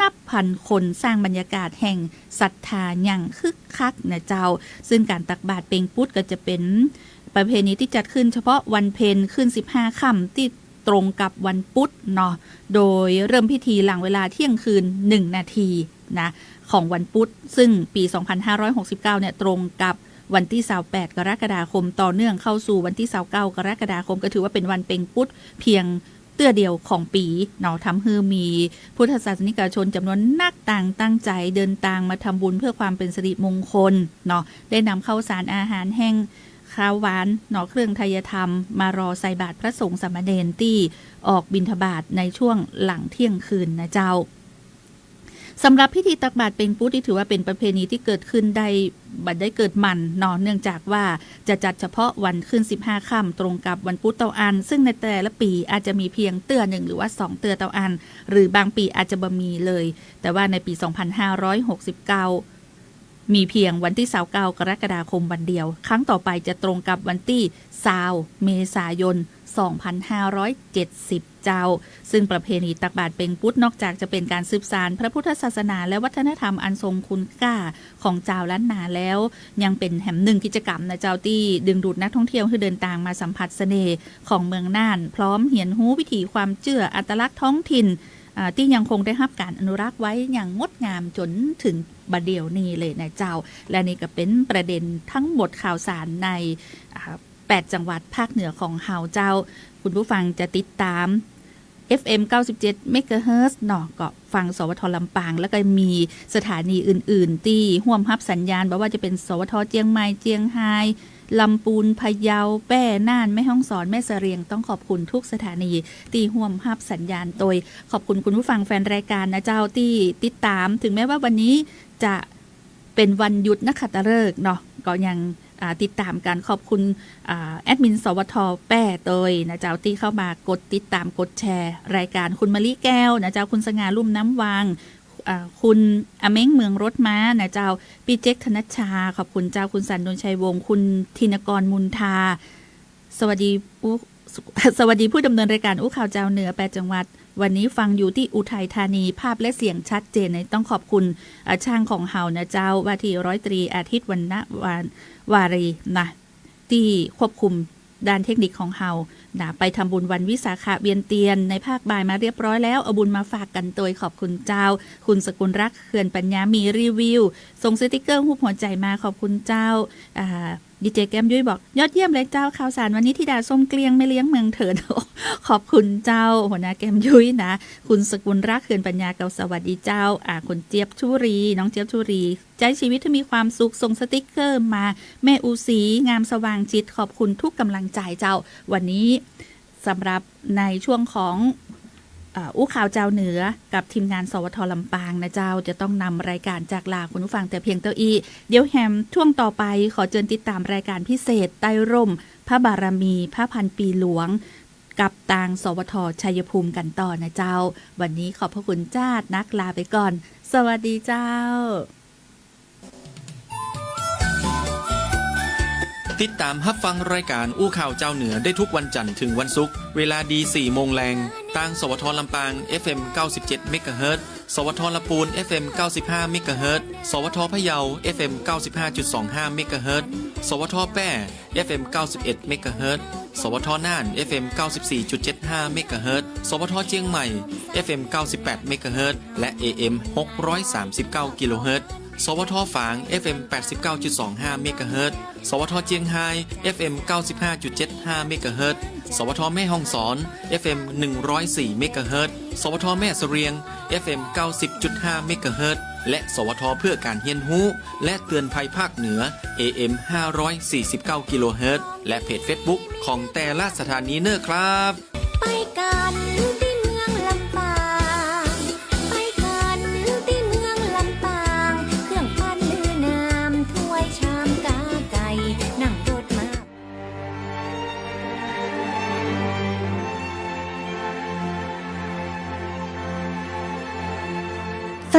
M: นับพันคนสร้างบรรยากาศแห่งศรัทธาอย่างคึกคักนะเจ้าซึ่งการตักบาตรเป็งปุ๊ดก็จะเป็นประเพณีที่จัดขึ้นเฉพาะวันเพ็ญขึ้น15 ค่ำที่ตรงกับวันพุธเนาะโดยเริ่มพิธีหลังเวลาเที่ยงคืน1 นาทีนะของวันพุธซึ่งปี2569เนี่ยตรงกับวันที่28 กรกฎาคมต่อเนื่องเข้าสู่วันที่29 กรกฎาคมก็ถือว่าเป็นวันเป็งปุ๊ดเพียง เตื้อเดียวของปีเนาะทำให้มีพุทธศาสนิกชนจำนวนนักต่างตั้งใจเดินทางมาทำบุญเพื่อความเป็นสิริมงคลเนาะได้นำข้าวสารอาหารแห้งข้าวหวานเนาะเครื่องไทยธรรมมารอใส่บาตรพระสงฆ์สามเณรที่ออกบิณฑบาตในช่วงหลังเที่ยงคืนนะเจ้าสำหรับพิธีตักบาตรเป็นปุที่ถือว่าเป็นประเพณีที่เกิดขึ้นได้บัดได้เกิดมันเนาะเนื่องจากว่าจะจัดเฉพาะวันขึ้น15ค่ำตรงกับวันพุธเตาอันซึ่งในแต่ละปีอาจจะมีเพียงเตื้อหนึ่งหรือว่า2เตื้อเตาอันหรือบางปีอาจจะบ่มีเลยแต่ว่าในปี2569มีเพียงวันที่29กรกฎาคมวันเดียวครั้งต่อไปจะตรงกับวันที่20เมษายน2570เจ้าซึ่งประเพณีตักบาตรเป็งปุดนอกจากจะเป็นการสืบสานพระพุทธศาสนาและวัฒนธรรมอันทรงคุณค่าของเจ้าล้านนาแล้วยังเป็นแห่งหนึ่งกิจกรรมนะเจ้าที่ดึงดูดนักท่องเที่ยวให้เดินทางมาสัมผัสเสน่ห์ของเมืองน่านพร้อมเหียนหู้วิถีความเชื่ออัตลักษณ์ท้องถิ่นที่ยังคงได้รับการอนุรักษ์ไว้อย่างงดงามจนถึงบัดเดียวนี้เลยนะเจ้าและนี่ก็เป็นประเด็นทั้งหมดข่าวสารใน8จังหวัดภาคเหนือของเฮาเจ้าคุณผู้ฟังจะติดตาม FM 97 เมกะเฮิรตซ์เนาะก็ฟังสวทลำปางแล้วก็มีสถานีอื่นๆที่ร่วมรับสัญญาณบอกว่าจะเป็นสวทเจียงใหม่เจียงไฮ้ลำปูนพะเยาแป้น่านแม่ฮ่องสอนแม่เสรียงต้องขอบคุณทุกสถานีที่ร่วมรับสัญญาณโดยขอบคุณคุณผู้ฟังแฟนรายการนะเจ้าที่ติดตามถึงแม้ว่าวันนี้จะเป็นวันหยุดนักขัตฤกษ์เนาะก็ยังติดตามการขอบคุณแอดมินสวทแป้เตยนะเจ้าที่เข้ามากดติดตามกดแชร์รายการคุณมะลิแก้วนะเจ้าคุณสง่าลุ่มน้ำวางคุณอเม้งเมืองรถม้านะเจ้าพี่เจ๊กธนชชาขอบคุณเจ้าคุณสันดลชัยวงศ์คุณธินกรมุนทาสวัสดีผู้ดำเนินรายการอู้ข่าวเจ้าเหนือ8จังหวัดวันนี้ฟังอยู่ที่อุทัยธานีภาพและเสียงชัดเจนต้องขอบคุณช่างของเฮานะเจ้าว่าที่ร้อยตรีอาทิตย์วารีนะที่ควบคุมด้านเทคนิคของเฮานะไปทำบุญวันวิสาขเวียนเตียนในภาคบ่ายมาเรียบร้อยแล้วเอาบุญมาฝากกันโดยขอบคุณเจ้าคุณสกุลรักเขื่อนปัญญามีรีวิวส่งสติกเกอร์รูปหัวใจมาขอบคุณเจ้าดีเจแก้มยุ้ยบอกยอดเยี่ยมเลยเจ้าข่าวสารวันนี้ที่ดาส้มเกลียงไม่เลี้ยงเมืองเถิด ขอบคุณเจ้าหัวหน้าแก้มยุ้ยนะคุณสกุลรักเขื่อนปัญญาเกาสวัสดีเจ้าคุณเจี๊ยบชุรีน้องเจี๊ยบชุรีใจชีวิตที่มีความสุขส่งสติกเกอร์มาแม่อูสีงามสว่างจิตขอบคุณทุกกำลังใจเจ้าวันนี้สำหรับในช่วงของอู้ข่าวเจ้าเหนือกับทีมงานสวทลำปางนะเจ้าจะต้องนำรายการจากลาคุณผู้ฟังแต่เพียงเท่านี้เดี๋ยวแฮมช่วงต่อไปขอเชิญติดตามรายการพิเศษใต้ร่มพระบารมีพระพันปีหลวงกับทางสวทชัยภูมิกันต่อนะเจ้าวันนี้ขอบพระคุณจ้านักลาไปก่อนสวัสดีเจ้า
O: ติดตามรับฟังรายการอู้ข่าวเจ้าเหนือได้ทุกวันจันทร์ถึงวันศุกร์เวลาดี 4 โมงแรงทางสวทลำปาง FM 97 เมกะเฮิรตซ์สวทลำปูน FM 95 เมกะเฮิรตซ์สวทพะเยา FM 95.25 เมกะเฮิรตซ์สวทแป้ FM 91 เมกะเฮิรตซ์สวทน่าน FM 94.75 เมกะเฮิรตซ์สวทเชียงใหม่ FM 98 เมกะเฮิรตซ์และ AM 639 กิโลเฮิรตซ์สวทฝาง FM 89.25 เมกะเฮิรตซ์สวทเจียงไฮ้ FM 95.75 เมกะเฮิรตซ์สวทแม่ฮ่องสอน FM 104 เมกะเฮิรตซ์สวทแม่เสรียง FM 90.5 เมกะเฮิรตซ์และสวทเพื่อการเรียนรู้และเตือนภัยภาคเหนือ AM 549 กิโลเฮิรตซ์และเพจ Facebook ของแต่ละสถานีเนอครับ
J: ไปกันที่เมืองลำปางไปกันที่เมืองลำปางเครื่องปั้นลือน้ำถ้วยชามกาไก่นั่งรถมา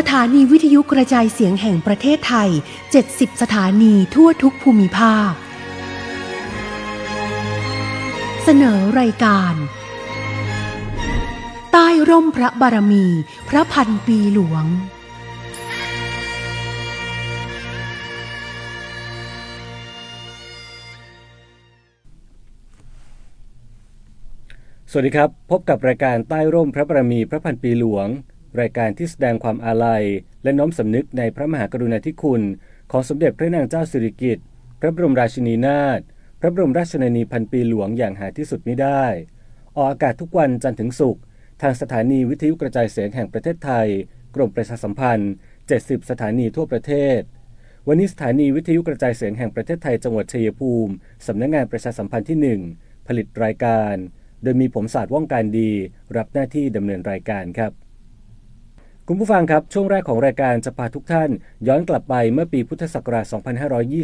P: สถานีวิทยุกระจายเสียงแห่งประเทศไทย70สถานีทั่วทุกภูมิภาคเสนอรายการใต้ร่มพระบารมีพระพันปีหลวง
Q: สวัสดีครับพบกับรายการใต้ร่มพระบารมีพระพันปีหลวงรายการที่แสดงความอาลัยและน้อมสำนึกในพระมหากรุณาธิคุณของสมเด็จพระนางเจ้าสิริกิติ์พระบรมราชินีนาถพระบรมราชชนนีพันปีหลวงอย่างหาที่สุดมิได้ ออกอากาศทุกวันจันทร์ถึงศุกร์ทางสถานีวิทยุกระจายเสียงแห่งประเทศไทยกรมประชาสัมพันธ์70สถานีทั่วประเทศวันนี้สถานีวิทยุกระจายเสียงแห่งประเทศไทยจังหวัดชัยภูมิสำนักงานประชาสัมพันธ์ที่1ผลิตรายการโดยมีผมศาสตร์ว่องการดีรับหน้าที่ดำเนินรายการครับคุณผู้ฟังครับช่วงแรกของรายการจะพาทุกท่านย้อนกลับไปเมื่อปีพุทธศักราช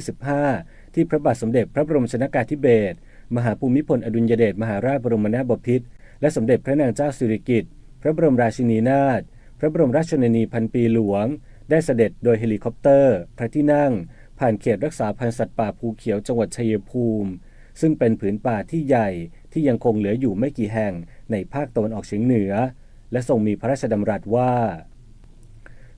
Q: 2525 ที่พระบาทสมเด็จพระบรมชนกาธิเบศรมหาภูมิพลอดุลยเดชมหาราชบรมนาถบพิตรและสมเด็จพระนางเจ้าสิริกิติ์พระบรมราชินีนาถพระบรมราชชนนีพันปีหลวงได้เสด็จโดยเฮลิคอปเตอร์พระที่นั่งผ่านเขตรักษาพันธุ์สัตว์ป่าภูเขียวจังหวัดชัยภูมิซึ่งเป็นผืนป่าที่ใหญ่ที่ยังคงเหลืออยู่ไม่กี่แห่งในภาคตะวันออกเฉียงเหนือและทรงมีพระราชดำรัสว่า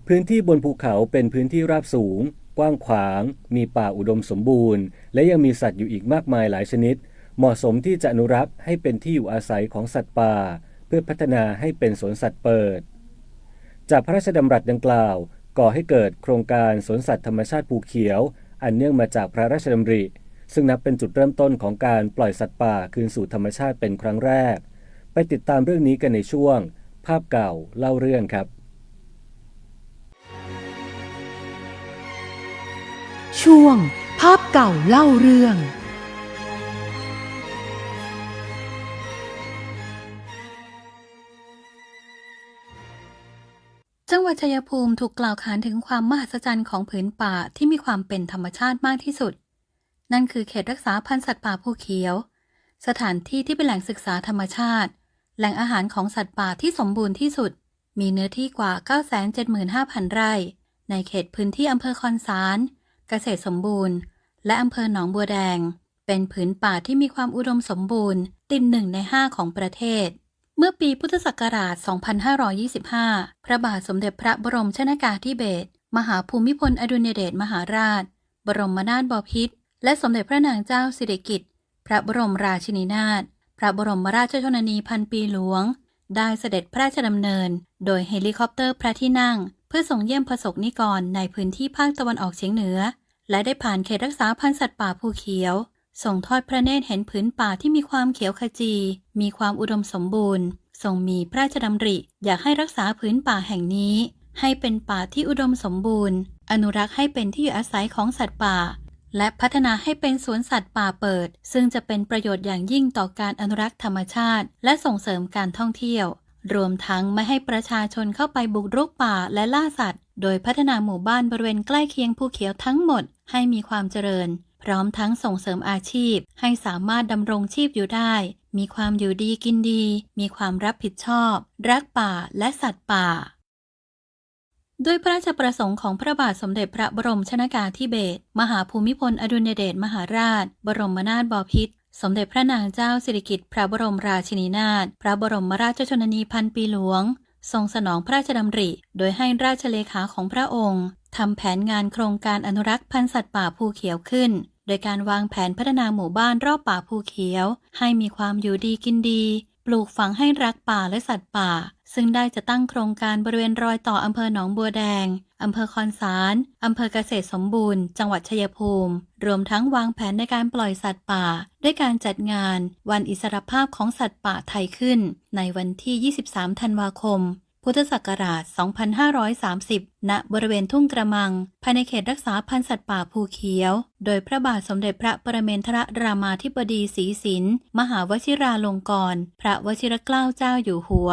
Q: พื้นที่บนภูเขาเป็นพื้นที่ราบสูงกว้างขวางมีป่าอุดมสมบูรณ์และยังมีสัตว์อยู่อีกมากมายหลายชนิดเหมาะสมที่จะอนุรักษ์ให้เป็นที่อยู่อาศัยของสัตว์ป่าเพื่อพัฒนาให้เป็นสวนสัตว์เปิดจากพระราชดำรัสดังกล่าวก่อให้เกิดโครงการสวนสัตว์ธรรมชาติภูเขียวอันเนื่องมาจากพระราชดำริซึ่งนับเป็นจุดเริ่มต้นของการปล่อยสัตว์ป่าคืนสู่ธรรมชาติเป็นครั้งแรกไปติดตามเรื่องนี้กันในช่วงภาพเก่าเล่าเรื่องครับ
P: ช่วงภาพเก่าเล่าเรื่อง
R: จังหวัดชัยภูมิถูกกล่าวขานถึงความมหัศจรรย์ของผืนป่าที่มีความเป็นธรรมชาติมากที่สุดนั่นคือเขตรักษาพันธุ์สัตว์ป่าภูเขียวสถานที่ที่เป็นแหล่งศึกษาธรรมชาติแหล่งอาหารของสัตว์ป่าที่สมบูรณ์ที่สุดมีเนื้อที่กว่า 975,000 ไร่ในเขตพื้นที่อำเภอคอนสารเกษตรสมบูรณ์และอำเภอหนองบัวแดงเป็นผืนป่าที่มีความอุดมสมบูรณ์ติด1 ใน 5ของประเทศเมื่อปีพุทธศักราช 2525 พระบาทสมเด็จพระบรมชนกาธิเบศรมหาภูมิพลอดุลยเดชมหาราชบรมนาถบพิตรและสมเด็จพระนางเจ้าสิริกิติ์พระบรมราชินีนาถพระบรมราชชนนีพันปีหลวงได้เสด็จพระราชดำเนินโดยเฮลิคอปเตอร์พระที่นั่งเพื่อส่งเยี่ยมประสบนิกรในพื้นที่ภาคตะวันออกเฉียงเหนือและได้ผ่านเขตรักษาพันธุ์สัตว์ป่าภูเขียวส่งทอดพระเนตรเห็นผืนป่าที่มีความเขียวขจีมีความอุดมสมบูรณ์ทรงมีพระราชดำริอยากให้รักษาผืนป่าแห่งนี้ให้เป็นป่าที่อุดมสมบูรณ์อนุรักษ์ให้เป็นที่อยู่อาศัยของสัตว์ป่าและพัฒนาให้เป็นสวนสัตว์ป่าเปิดซึ่งจะเป็นประโยชน์อย่างยิ่งต่อการอนุรักษ์ธรรมชาติและส่งเสริมการท่องเที่ยวรวมทั้งไม่ให้ประชาชนเข้าไปบุกรุกป่าและล่าสัตว์โดยพัฒนาหมู่บ้านบริเวณใกล้เคียงภูเขียวทั้งหมดให้มีความเจริญพร้อมทั้งส่งเสริมอาชีพให้สามารถดำรงชีพอยู่ได้มีความอยู่ดีกินดีมีความรับผิดชอบรักป่าและสัตว์ป่าด้วยพระราชประสงค์ของพระบาทสมเด็จพระบรมชนกาธิเบศรมหาภูมิพลอดุลยเดชมหาราชบรมนาถบพิตรสมเด็จพระนางเจ้าสิริกิติ์พระบรมราชินีนาถพระบรมราชชนนีพันปีหลวงทรงสนองพระราชดำริโดยให้ราชเลขาของพระองค์ทำแผนงานโครงการอนุรักษ์พันธุ์สัตว์ป่าภูเขียวขึ้นโดยการวางแผนพัฒนาหมู่บ้านรอบป่าภูเขียวให้มีความอยู่ดีกินดีปลูกฝังให้รักป่าและสัตว์ป่าซึ่งได้จะตั้งโครงการบริเวณรอยต่ออำเภอหนองบัวแดงอำเภอคอนสารอำเภอเกษตรสมบูรณ์จังหวัดชัยภูมิรวมทั้งวางแผนในการปล่อยสัตว์ป่าด้วยการจัดงานวันอิสรภาพของสัตว์ป่าไทยขึ้นในวันที่ 23 ธันวาคมพุทธศักราช 2530 ณ บริเวณทุ่งกระมังภายในเขตรักษาพันธุ์สัตว์ป่าภูเขียวโดยพระบาทสมเด็จพระปรเมนทรรามาธิบดีศรีสินมหาวชิราลงกรณ์พระวชิรเกล้าเจ้าอยู่หัว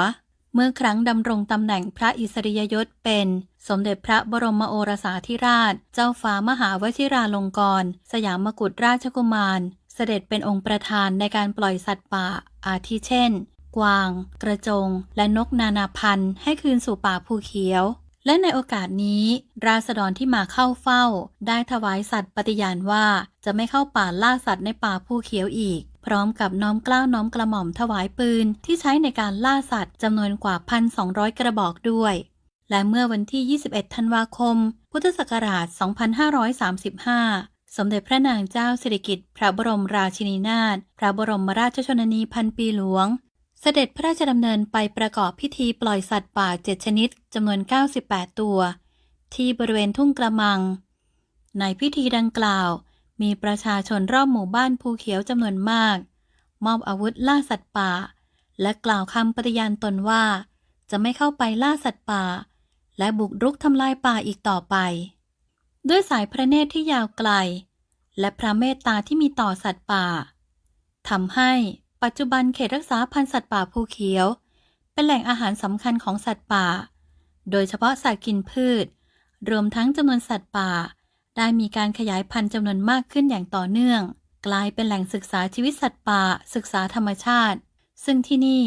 R: เมื่อครั้งดำรงตำแหน่งพระอิสริยยศเป็นสมเด็จพระบรมโอรสาธิราชเจ้าฟ้ามหาวชิราลงกรณ์สยามกุฎราชกุมารเสด็จเป็นองค์ประธานในการปล่อยสัตว์ป่าอาทิเช่นกวางกระจงและนกนานาพันธุ์ให้คืนสู่ป่าภูเขียวและในโอกาสนี้ราษฎรที่มาเข้าเฝ้าได้ถวายสัตย์ปฏิญาณว่าจะไม่เข้าป่าล่าสัตว์ในป่าภูเขียวอีกพร้อมกับน้อมเกล้าน้อมกระหม่อมถวายปืนที่ใช้ในการล่าสัตว์จำนวนกว่า 1,200 กระบอกด้วยและเมื่อวันที่ 21 ธันวาคมพุทธศักราช 2535 สมเด็จพระนางเจ้าสิริกิติ์พระบรมราชินีนาถพระบรมราชชนนีพันปีหลวงเสด็จพระราชดำเนินไปประกอบพิธีปล่อยสัตว์ป่า 7 ชนิดจำนวน 98 ตัวที่บริเวณทุ่งกระมังในพิธีดังกล่าวมีประชาชนรอบหมู่บ้านภูเขียวจำนวนมากมอบอาวุธล่าสัตว์ป่า และกล่าวคำปฏิญาณตนว่าจะไม่เข้าไปล่าสัตว์ป่าและบุกรุกทำลายป่าอีกต่อไปด้วยสายพระเนตรที่ยาวไกลและพระเมตตาที่มีต่อสัตว์ป่าทำให้ปัจจุบันเขตรักษาพันธุ์สัตว์ป่าภูเขียวเป็นแหล่งอาหารสำคัญของสัตว์ป่าโดยเฉพาะสัตว์กินพืชรวมทั้งจำนวนสัตว์ป่าได้มีการขยายพันธุ์จำนวนมากขึ้นอย่างต่อเนื่องกลายเป็นแหล่งศึกษาชีวิตสัตว์ป่าศึกษาธรรมชาติซึ่งที่นี่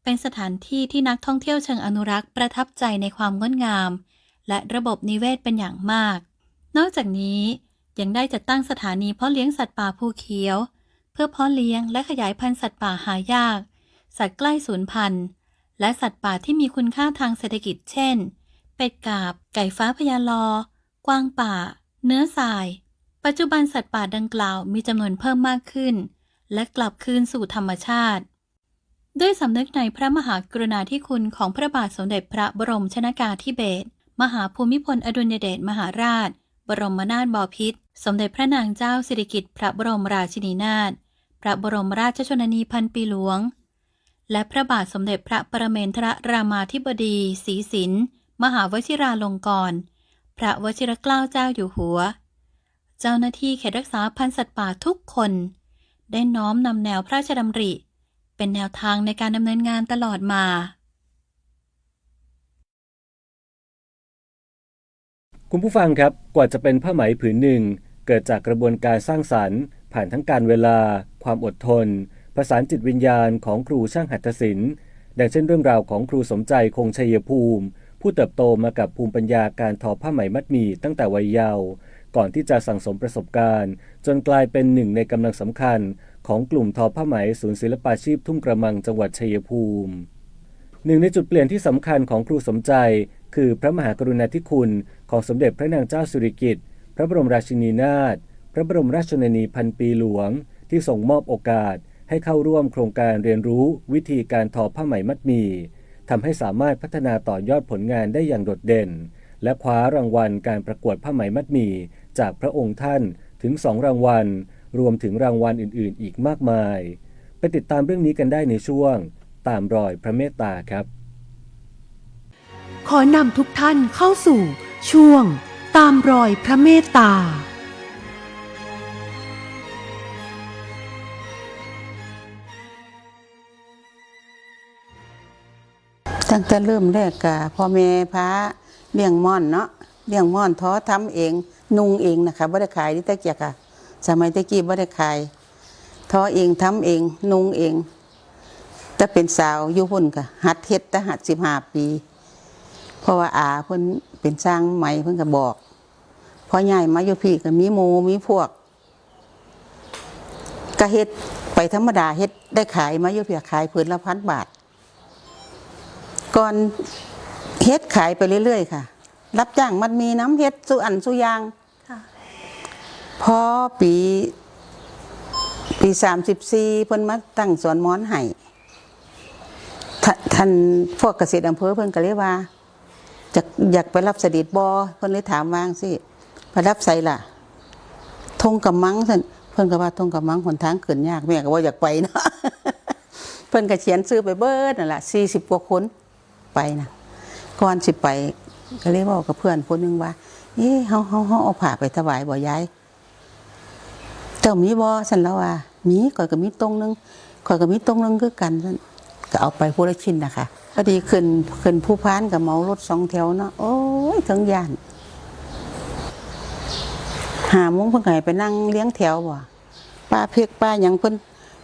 R: เป็นสถานที่ที่นักท่องเที่ยวเชิงอนุรักษ์ประทับใจในความงดงามและระบบนิเวศเป็นอย่างมากนอกจากนี้ยังได้จัดตั้งสถานีเพาะเลี้ยงสัตว์ป่าภูเขียวเพื่อเพาะเลี้ยงและขยายพันธุ์สัตว์ป่าหายากสัตว์ใกล้สูญพันธุ์และสัตว์ป่าที่มีคุณค่าทางเศรษฐกิจเช่นเป็ดกาบไก่ฟ้าพญาลอกวางป่าเนื้อทรายปัจจุบันสัตว์ป่าดังกล่าวมีจำนวนเพิ่มมากขึ้นและกลับคืนสู่ธรรมชาติด้วยสำนึกในพระมหากรุณาธิคุณของพระบาทสมเด็จพระบรมชนกาธิเบศรมหาภูมิพลอดุลยเดชมหาราชบรมนาถบพิตรสมเด็จพระนางเจ้าสิริกิติ์พระบรมราชินีนาถพระบรมราชชนนีพันปีหลวงและพระบาทสมเด็จพระปรเมนทรรามาธิบดีศรีสินมหาวชิราลงกรณ์พระวชิรเกล้าเจ้าอยู่หัวเจ้าหน้าที่เขตรักษาพันธุ์สัตว์ป่าทุกคนได้น้อมนำแนวพระราชดำริเป็นแนวทางในการดำเนินงานตลอดมา
Q: คุณผู้ฟังครับกว่าจะเป็นผ้าไหมผืนหนึ่งเกิดจากกระบวนการสร้างสรรค์ผ่านทั้งการเวลาความอดทนประสานจิตวิญญาณของครูช่างหัตถศิลป์ดังเช่นเรื่องราวของครูสมใจคงชัยภูมิผู้เติบโตมากับภูมิปัญญาการทอผ้าไหมมัดหมี่ตั้งแต่วัยเยาว์ก่อนที่จะสั่งสมประสบการณ์จนกลายเป็นหนึ่งในกำลังสำคัญของกลุ่มทอผ้าไหมศูนย์ศิลปาชีพทุ่งกระมังจังหวัดชัยภูมิหนึ่งในจุดเปลี่ยนที่สำคัญของครูสมใจคือพระมหากรุณาธิคุณของสมเด็จพระนางเจ้าสิริกิติ์พระบรมราชินีนาถพระบรมราชชนนีพันปีหลวงที่ทรงมอบโอกาสให้เข้าร่วมโครงการเรียนรู้วิธีการทอผ้าไหมมัดหมี่ทำให้สามารถพัฒนาต่อยอดผลงานได้อย่างโดดเด่นและคว้ารางวัลการประกวดผ้าไหมมัดหมี่จากพระองค์ท่านถึง2รางวัลรวมถึงรางวัลอื่นๆอีกมากมายไปติดตามเรื่องนี้กันได้ในช่วงตามรอยพระเมตตาครับ
P: ขอนำทุกท่านเข้าสู่ช่วงตามรอยพระเมตตา
S: ตั้งแต่เริ่มแรกกะพ่อแม่พาเลี้ยงม่อนเนาะเลี้ยงม่อนท้อทำเองนุ่งเองนะคะบ่ได้ขายที่ตะเกียกค่ะสมัยตะกี้บ่ได้ขายท้อเองทำเองนุ่งเองแต่เป็นสาวอยู่พุ่นค่ะหัดเฮ็ดแต่หัด15 ปีเพราะว่าอาเพิ่นเป็นช่างไหมเพิ่นก็บอกพอใหญ่มาอยู่พี่ก็มีหมู่มีพวกก็เฮ็ดไปธรรมดาเฮ็ดได้ขายมาอยู่พี่ขายผืนละ1,000 บาทก่อนเฮ็ดขายไปเรื่อยๆค่ะรับจ้างมันมีน้ำเฮ็ดสุอันสุยางพอปี34เพิ่นมาตั้งสวนม้อนให้ท่านพวกเกษตรอำเภอเพิ่นก็เลยว่าอยากไปรับเสด็จบ่เพิ่นเลยถามว่าสิไปรับไสล่ะทงกำมังเพิ่นก็ว่าทงกำมังหนทางขึ้นยากแม่ก็บ่อยากไปเนาะ เพิ่นก็เขียนชื่อไปเบิดนั่นล่ะ40 กว่าคนไปนะก่อนสิไปก็เลยบอกกับเพื่อนคนนึงว่าเฮาเอาผ้าไปถวายบ่ยายเจ้ามีบ่ซั่นแล้วว่ามีข่อยก็มีตรงนึงข่อยก็มีตรงนึงคือกันซั่นก็เอาไปผู้ละชิ้นนะคะพอดีขึ้นผู้พานกับเมารถ2 แถวเนาะโอ้ยทั้งย่าน5 โมงเพิ่นก็ให้ไปนั่งเลี้ยงแถวบ่ป้าเพกป้าหยังเพิ่น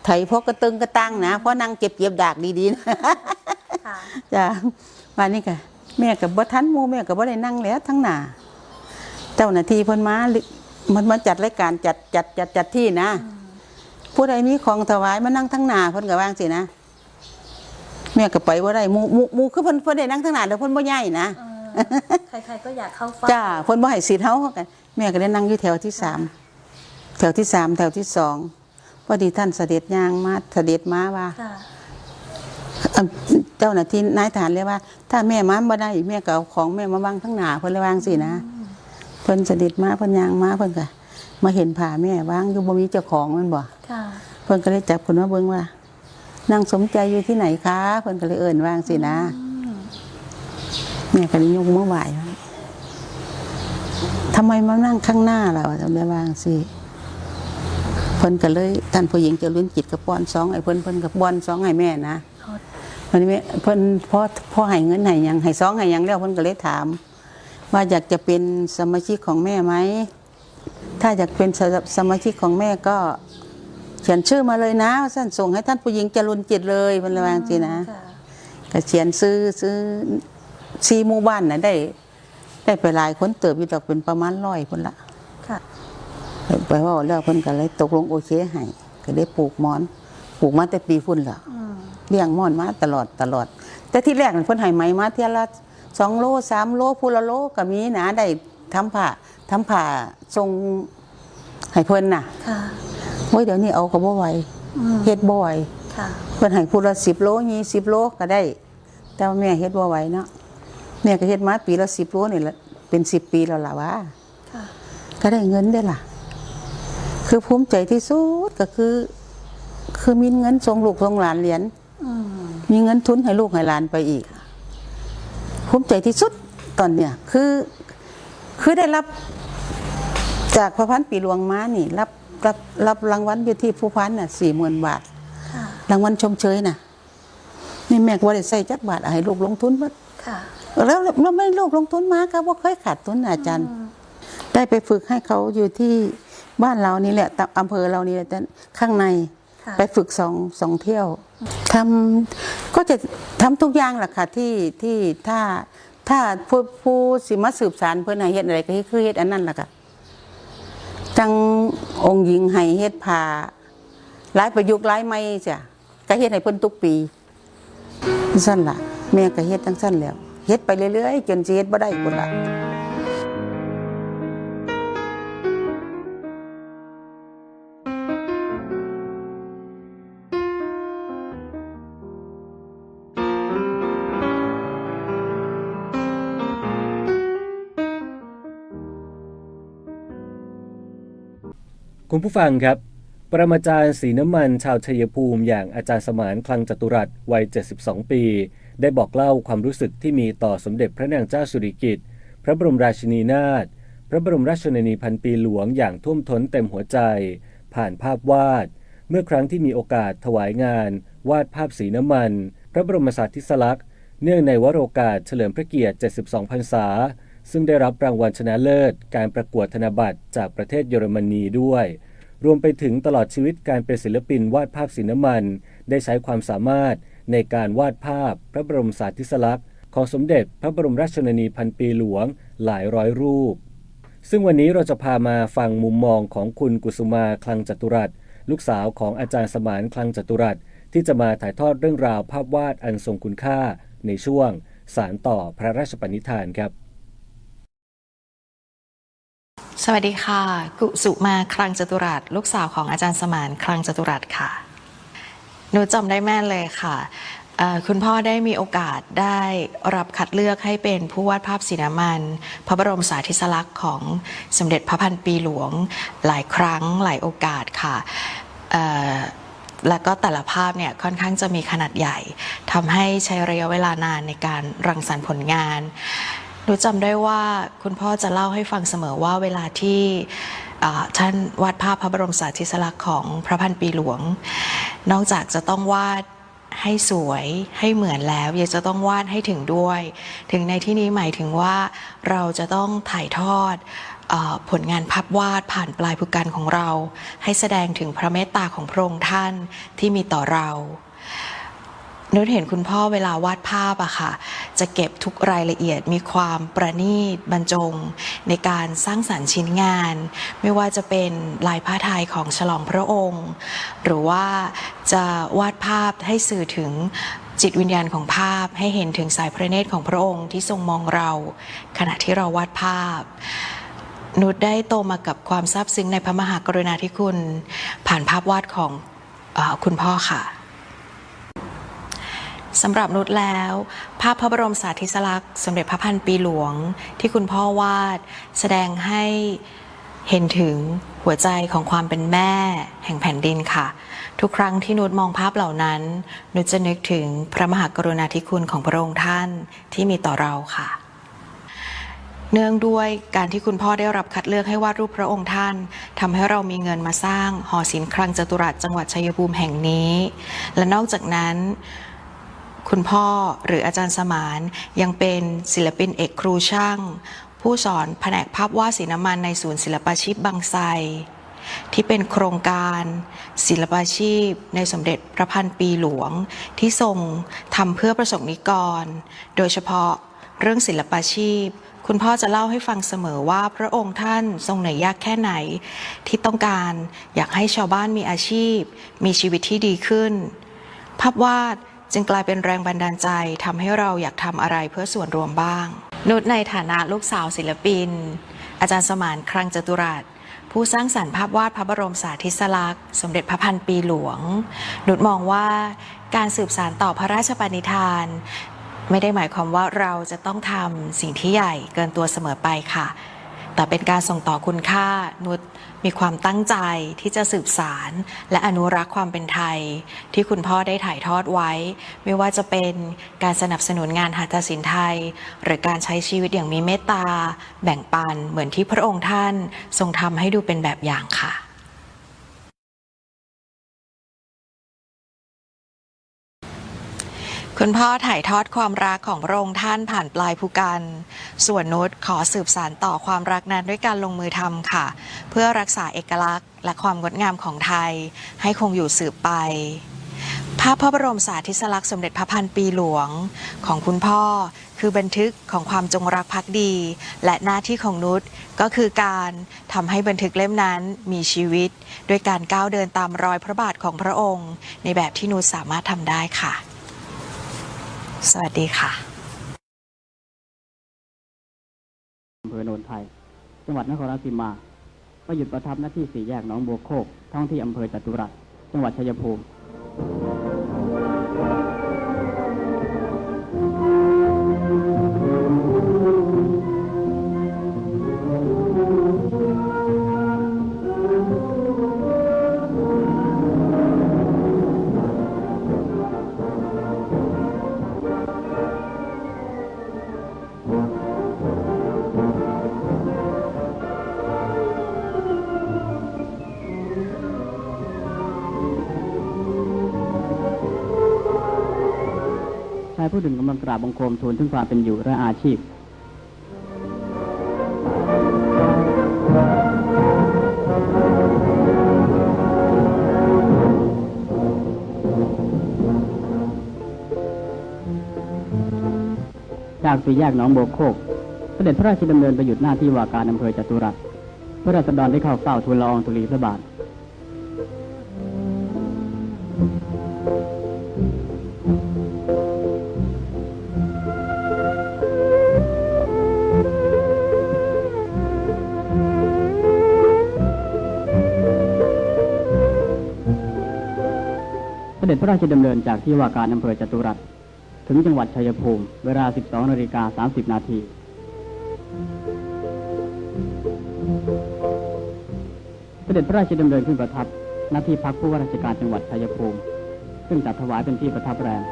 S: ไถพอกระตึงกระตังนะเพราะนั่งเก็บดากดีๆนะจ้ะวันนี้ก็แม่ก็บ่ทันหมู่แม่ก็บ่ได้นั่งแล้วทั้งหน้าเจ้าหน้าที่เพิ่นมาจัดรายการจัดที่นะผู้ใดมีของถวายมานั่งทั้งหน้าเพิ่นก็วางสินะแม่ก็ไปบ่ได้หมู่คือเพิ่นได้นั่งทั้งหน้าแล้วเพิ่นบ่ใหญ่นะ
R: ใครๆก็อยากเข้าเฝ้า
S: จ้าเพิ่นบ่ให้สิทธิ์เฮากันแม่ก็ได้นั่งอยู่แถวที่3แถวที่3แถวที่2พอดีท่านเสด็จมาว่าเจ้าหน้าที่นายทหารเลยว่าถ้าแม่มาบ่ได้แม่ก็เอาของแม่มาวางทั้งหน้าเพิ่นเลยวางสินะเพิ่นเสด็จมาเพิ่นย่างมาเพิ่นก็มาเห็นผ้าแม่วางอยู่บ่มีเจ้าของมันบ่เพิ่นก็เลยจับเพิ่นมาเบิ่งว่า นางสมใจอยู่ที่ไหนคะเพิ่นก็เลยเอิ้นวางสินะแม่ก็เลยยกมือไหว้ทำไมมานั่งข้างหน้าล่ะว่าจะได้วางสิเพิ่นก็เลยท่านผู้หญิงเจริญจิตกับป้อนซองไอ้เพิ่นกับป้อนซองให้แม่นะวันนี้เพิ่นพ่อให้เงินให้ยังให้ซองให้ยังแล้วเพิ่นก็เลยถามว่าอยากจะเป็นสมาชิกของแม่ไหมถ้าอยากเป็นสมาชิกของแม่ก็เขียนชื่อมาเลยนะท่านส่งให้ท่านผู้หญิงเจริญจิตเลยเพิ่นวางสินะก็เขียนซื้อ4หมู่บ้านน่ะได้ไปหลายคนเติบอยู่ดอกเป็นประมาณ100พุ่นละค่ะไปว่าแล้วเพิ่นก็เลยตกลงโอเคให้ก็ได้ปลูกหมอนปลูกมาแต่ปีพุ่นละเลี้ยงหมอนมาตลอดแต่ที่แรกเพิ่นให้ไหมมาเที่ยละ2 โล 3 โลพูละโลก็มีนะได้ทำผ้าทรงให้เพิ่นน่ะค่ะโอ้ยเดี๋ยวนี้เอาก็บ่ไหวเฮ็ดบ่ไหวค่ะเพิ่นให้พูละ10 โล20 โลก็ได้แต่ว่าแม่เฮ็ดบ่ไหวเนาะแม่ก็เฮ็ดมาปีละ10 โลนี่ละเป็น10 ปีแล้วล่ะว่าค่ะก็ได้เงินได้ล่ะคือภูมิใจที่สุดก็คือมีเงินส่งลูกส่งหลานเรียนมีเงินทุนให้ลูกให้หลานไปอีกภูมิใจที่สุดตอนเนี้ยคือได้รับจากพระพันปีหลวงมานี่รับรางวัลอยู่ที่ผู้พันน่ะ 40,000 บาทรางวัลชมเชยน่ะนี่แม่ก็บ่ได้ใส่จักบาทให้ลูกลงทุนเบิดค่ะแล้วไม่ลูกลงทุนมาก็บ่เคยขาดทุนอาจารย์ได้ไปฝึกให้เขาอยู่ที่บ้านเรานี่แหละอำเภอเรานี่แหละข้างในไปฝึกสองเที่ยวก็จะทำทุกอย่างแหละค่ะที่ถ้าผู้สิมาสืบสารเพิ่นให้เฮ็ดอะไรก็คือเฮ็ดอันนั้นแหละค่ะจังองค์หญิงให้เฮ็ดผ้าหลายประยุกต์หลายไม้จ้ะก็เฮ็ดให้เพิ่นทุกปีซั่นล่ะแม่ก็เฮ็ดจังซั่นแล้วเฮ็ดไปเรื่อยๆจนสิเฮ็ดบ่ได้พุ่นล่ะ
Q: คุณผู้ฟังครับปรมาจารย์สีน้ำมันชาวชัยภูมิอย่างอาจารย์สมานคลังจตุรัสวัย72 ปีได้บอกเล่าความรู้สึกที่มีต่อสมเด็จพระนางเจ้าสิริกิติ์พระบรมราชินีนาถพระบรมราชชนนีพันปีหลวงอย่างท่วมท้นเต็มหัวใจผ่านภาพวาดเมื่อครั้งที่มีโอกาสถวายงานวาดภาพสีน้ำมันพระบรมสารีริลักษณ์เนื่องในวโรกาสเฉลิมพระเกียรติ72 พรรษาซึ่งได้รับรางวัลชนะเลิศการประกวดธนบัตรจากประเทศเยอรมนีด้วยรวมไปถึงตลอดชีวิตการเป็นศิลปินวาดภาพสีน้ำมันได้ใช้ความสามารถในการวาดภาพพระบรมสารีริลักษณ์ของสมเด็จพระบรมราชชนนีพันปีหลวงหลายร้อยรูปซึ่งวันนี้เราจะพามาฟังมุมมองของคุณกุสุมาคลังจตุรัสลูกสาวของอาจารย์สมานคลังจตุรัสที่จะมาถ่ายทอดเรื่องราวภาพวาดอันทรงคุณค่าในช่วงสานต่อพระราชปณิธานครับ
T: สวัสดีค่ะกุสุมาคลังจตุรัสลูกสาวของอาจารย์สมานคลังจตุรัสค่ะหนูจำได้แม่นเลยค่ะคุณพ่อได้มีโอกาสได้รับคัดเลือกให้เป็นผู้วาดภาพสีน้ำมันพระบรมสารีริลักษณ์ของสมเด็จพระพันปีหลวงหลายครั้งหลายโอกาสค่ะแล้วก็แต่ละภาพเนี่ยค่อนข้างจะมีขนาดใหญ่ทำให้ใช้ระยะเวลานานในการรังสรรค์ผลงานหนูจำได้ว่าคุณพ่อจะเล่าให้ฟังเสมอว่าเวลาที่ท่านวาดภาพพระบรมสารีริลักษณ์ของพระพันปีหลวงนอกจากจะต้องวาดให้สวยให้เหมือนแล้วยังจะต้องวาดให้ถึงด้วยถึงในที่นี้หมายถึงว่าเราจะต้องถ่ายทอดผลงานภาพวาดผ่านปลายภูกรรณของเราให้แสดงถึงพระเมตตาของพระองค์ท่านที่มีต่อเรานึกเห็นคุณพ่อเวลาวาดภาพอะค่ะจะเก็บทุกรายละเอียดมีความประณีตบรรจงในการสร้างสรรค์ชิ้นงานไม่ว่าจะเป็นลายผ้าไทยของฉลองพระองค์หรือว่าจะวาดภาพให้สื่อถึงจิตวิญญาณของภาพให้เห็นถึงสายพระเนตรของพระองค์ที่ทรงมองเราขณะที่เราวาดภาพนุชได้โตมากับความซาบซึ้งในพระมหากรุณาธิคุณผ่านภาพวาดของคุณพ่อค่ะสำหรับนุชแล้วภาพพระบรมสารีริลักษณ์สมเด็จพระพันปีหลวงที่คุณพ่อวาดแสดงให้ เห็นถึงหัวใจของความเป็นแม่แห่งแผ่นดินค่ะทุกครั้งที่นุชมองภาพเหล่านั้นนุชจะนึกถึงพระมหากรุณาธิคุณของพระองค์ท่านที่มีต่อเราค่ะเนื่องด้วยการที่คุณพ่อได้รับคัดเลือกให้วาดรูปพระองค์ท่านทำให้เรามีเงินมาสร้างหอศิลป์คลังจตุรัสจังหวัดชัยภูมิแห่งนี้และนอกจากนั้นคุณพ่อหรืออาจารย์สมานยังเป็นศิลปินเอกครูช่างผู้สอนแผนกภาพวาดสีน้ำมันในศูนย์ศิลปาชีพบางไทรที่เป็นโครงการศิลปาชีพในสมเด็จพระพันปีหลวงที่ทรงทำเพื่อประสงค์นิกรโดยเฉพาะเรื่องศิลปาชีพคุณพ่อจะเล่าให้ฟังเสมอว่าพระองค์ท่านทรงเหนื่อยยากแค่ไหนที่ต้องการอยากให้ชาวบ้านมีอาชีพมีชีวิตที่ดีขึ้นภาพวาดจึงกลายเป็นแรงบันดาลใจทำให้เราอยากทำอะไรเพื่อส่วนรวมบ้างนุชในฐานะลูกสาวศิลปินอาจารย์สมานคลังจตุรัสผู้สร้างสรรค์ภาพวาดพระบรมสารีริกลักษณ์สมเด็จพระพันปีหลวงนุชมองว่าการสืบสานต่อพระราชปณิธานไม่ได้หมายความว่าเราจะต้องทำสิ่งที่ใหญ่เกินตัวเสมอไปค่ะแต่เป็นการส่งต่อคุณค่านุชมีความตั้งใจที่จะสืบสานและอนุรักษ์ความเป็นไทยที่คุณพ่อได้ถ่ายทอดไว้ไม่ว่าจะเป็นการสนับสนุนงานหัตถศิลป์ไทยหรือการใช้ชีวิตอย่างมีเมตตาแบ่งปันเหมือนที่พระองค์ท่านทรงทำให้ดูเป็นแบบอย่างค่ะคุณพ่อถ่ายทอดความรักของพระองค์ท่านผ่านปลายภูกันส่วนนุชขอสืบสานต่อความรักนั้นด้วยการลงมือทำค่ะเพื่อรักษาเอกลักษณ์และความงดงามของไทยให้คงอยู่สืบไปภาพพระบรมสารีริกลักษณ์สมเด็จพระพันปีหลวงของคุณพ่อคือบันทึกของความจงรักภักดีและหน้าที่ของนุชก็คือการทำให้บันทึกเล่มนั้นมีชีวิตด้วยการก้าวเดินตามรอยพระบาทของพระองค์ในแบบที่นุชสามารถทำได้ค่ะสวัสดีค่ะ
U: อำเภอโนนไทยจังหวัดนครราชสีมาก็หยุดประทับหน้าที่สี่แยกหนองบัวโคกท้องที่อำเภอจตุรัสจังหวัดชัยภูมิผู้ถึงกำลังกราบบังคมทูลถึงความเป็นอยู่และอาชีพจากสี่แยกหนองบัวโคกเสด็จพระราชดำเนินไปหยุดหน้าที่ว่าการอำเภอจตุรัสเพื่อราษฎรได้เข้าเฝ้าทูลละอองธุลีพระบาทเสด็จพระราชดำเนินจากที่ว่าการอำเภอจตุรัสถึงจังหวัดชัยภูมิเวลา 12:30 น.เสด็จพระราชดำเนินขึ้นประทับณที่พักผู้ว่าราชการจังหวัดชัยภูมิซึ่งจัดถวายเป็นที่ประทับแรม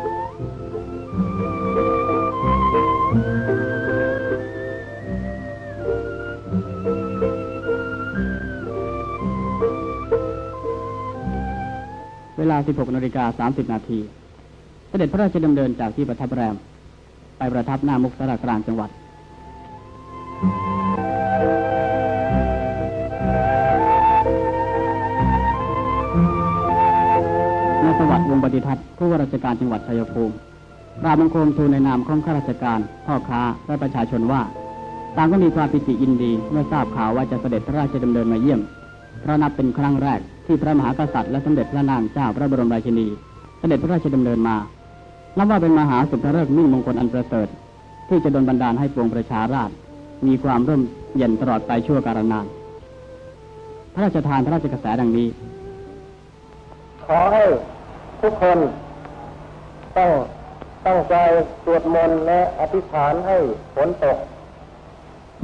U: เวลา 16:30 น.เสด็จพระราชดำเนินจากที่ประทับแรมไปประทับหน้ามุกสารกลางจังหวัดนายสวัสดิ์วงศ์ปฏิทัศน์ผู้ว่าราชการจังหวัดชัยภูมิกราบบังคมทูลในนามของข้าราชการพ่อค้าและประชาชนว่าต่างก็มีความปิติยินดีเมื่อทราบข่าวว่าจะเสด็จพระราชดำเนินมาเยี่ยมเพราะนับเป็นครั้งแรกที่พระมหากษัตริย์และสมเด็จพระนางเจ้าพระบรมราชินีเสด็จพระราชดำเนินมานับว่าเป็นมหาสุภฤกษ์มิ่งมงคลอันประเสริฐที่จะดลบันดาลให้ปวงประชาราษฎร์มีความร่มเย็นตลอดไปชั่วกาลนานพระราชทานพระราชกระแสดังนี้ขอให้ทุกคนตั้งใจสวดมนต์และอธิษฐานให้ฝนตก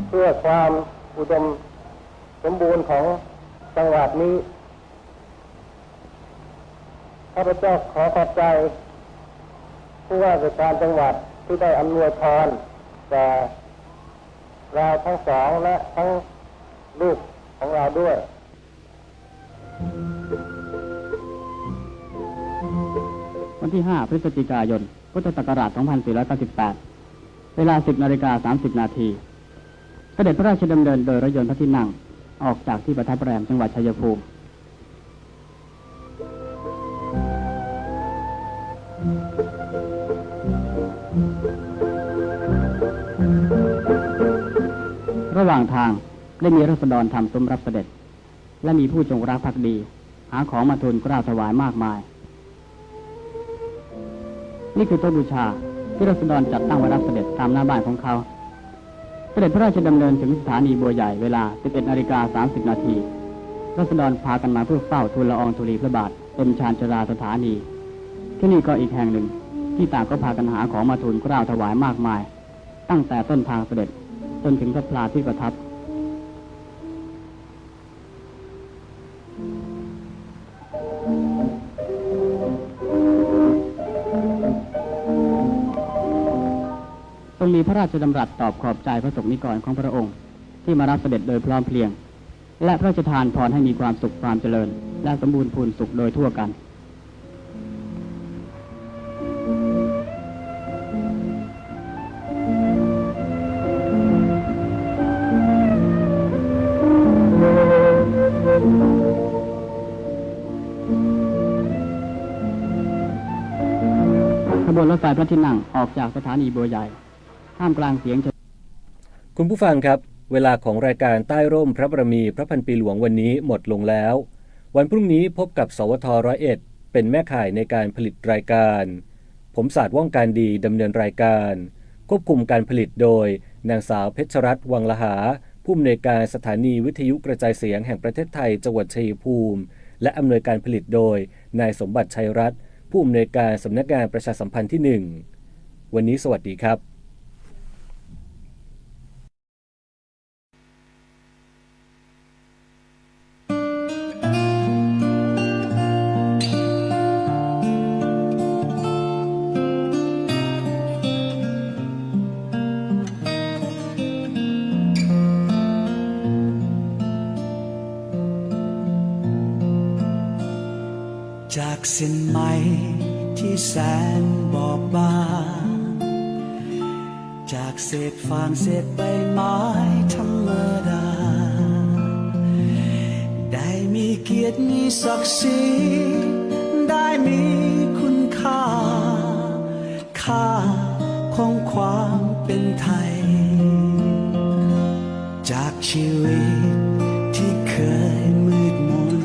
U: เพื่อความอุดมส
A: สมบูรณ์ของจังหวัดนี้ข้าพเจ้าขอขอบใจผู้ว่าราชการจังหวัดที่ได้อำนวยพรแก่เราทั้งสองและทั้งลูกของเราด้วย
U: วันที่ 5 พฤศจิกายน พุทธศักราช 2498 เวลา 10:30 น.เสด็จพระราชดำเนินโดยรถยนต์พระที่นั่งออกจากที่ประทับแรมจังหวัดชัยภูมิระหว่างทางได้มีราษฎรทำซุ้มรับเสด็จและมีผู้จงรักภักดีหาของมาทูลเกล้าถวายมากมายนี่คือโต๊ะบูชาที่ราษฎรจัดตั้งไว้รับเสด็จตามหน้าบ้านของเขาเสด็จพระราชดำเนินถึงสถานีบัวใหญ่เวลา 11:30 น.ราษฎรพากันมาเพื่อเฝ้าทูลละอองธุลีพระบาทเต็มชานชราสถานีที่นี่ก็อีกแห่งหนึ่งที่ต่างก็พากันหาของมาทูลเกล้าถวายมากมายตั้งแต่ต้นทางเสด็จจนถึงพระพลาที่ประทับทรงมีพระราชดำรัสตอบขอบใจพระสงฆ์นิกรของพระองค์ที่มารับเสด็จโดยพร้อมเพรียงและพระราชทานพรให้มีความสุขความเจริญและสมบูรณ์พูนสุขโดยทั่วกันขบวนรถไฟพระที่นั่งออกจากสถานีบัวใหญ่ท่ามกลางเสียง
Q: คุณผู้ฟังครับเวลาของรายการใต้ร่มพระบารมีพระพันปีหลวงวันนี้หมดลงแล้ววันพรุ่งนี้พบกับสวท101เป็นแม่ข่ายในการผลิตรายการผมศาสตร์ว่องการดีดำเนินรายการควบคุมการผลิตโดยนางสาวเพชรรัตน์วังละหาผู้อำนวยการสถานีวิทยุกระจายเสียงแห่งประเทศไทยจังหวัดชัยภูมิและอำนวยการผลิตโดยนายสมบัติชัยรัตน์ผู้อำนวยการสำนักงานประชาสัมพันธ์ที่1วันนี้สวัสดีครับ
V: จากเส้นไหมที่แสนบอบบางจากเศษฟางเศษใบไม้ธรรมดาได้มีเกียรติมีศักดิ์ศรีได้มีคุณค่าค่าของความเป็นไทยจากชีวิตที่เคยมืดมน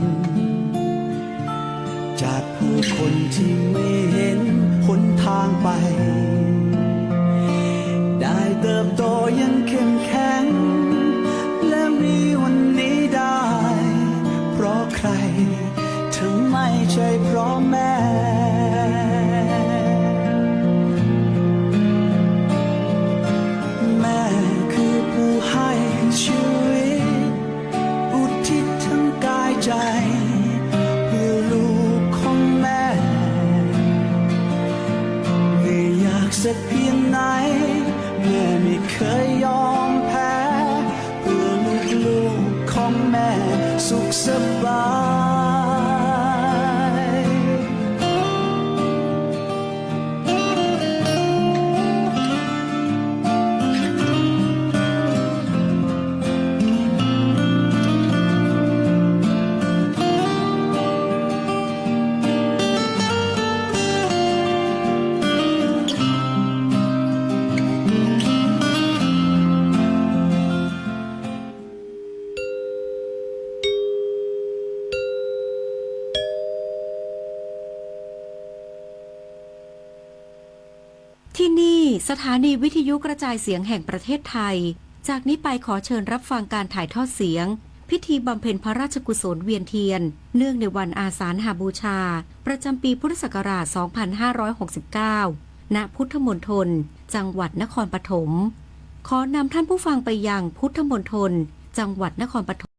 V: จากผู้คนที่ไม่เห็นหนทางไปได้เติบโตยังเข้มแข็งและมีวันนี้ได้เพราะใครถึงไม่ใช่เพราะแม่แม่คือผู้ให้ชีวิตอุทิศทั้งกายใจสักเพียงไหนแม่ไม่เคยยอมแพ้เพื่อลูกๆของแม่สุขสบาย
W: ที่นี่สถานีวิทยุกระจายเสียงแห่งประเทศไทยจากนี้ไปขอเชิญรับฟังการถ่ายทอดเสียงพิธีบำเพ็ญพระราชกุศลเวียนเทียนเนื่องในวันอาสาฬหบูชาประจำปีพุทธศักราช 2569 ณ พุทธมณฑลจังหวัดนครปฐมขอนำท่านผู้ฟังไปยังพุทธมณฑลจังหวัดนครปฐม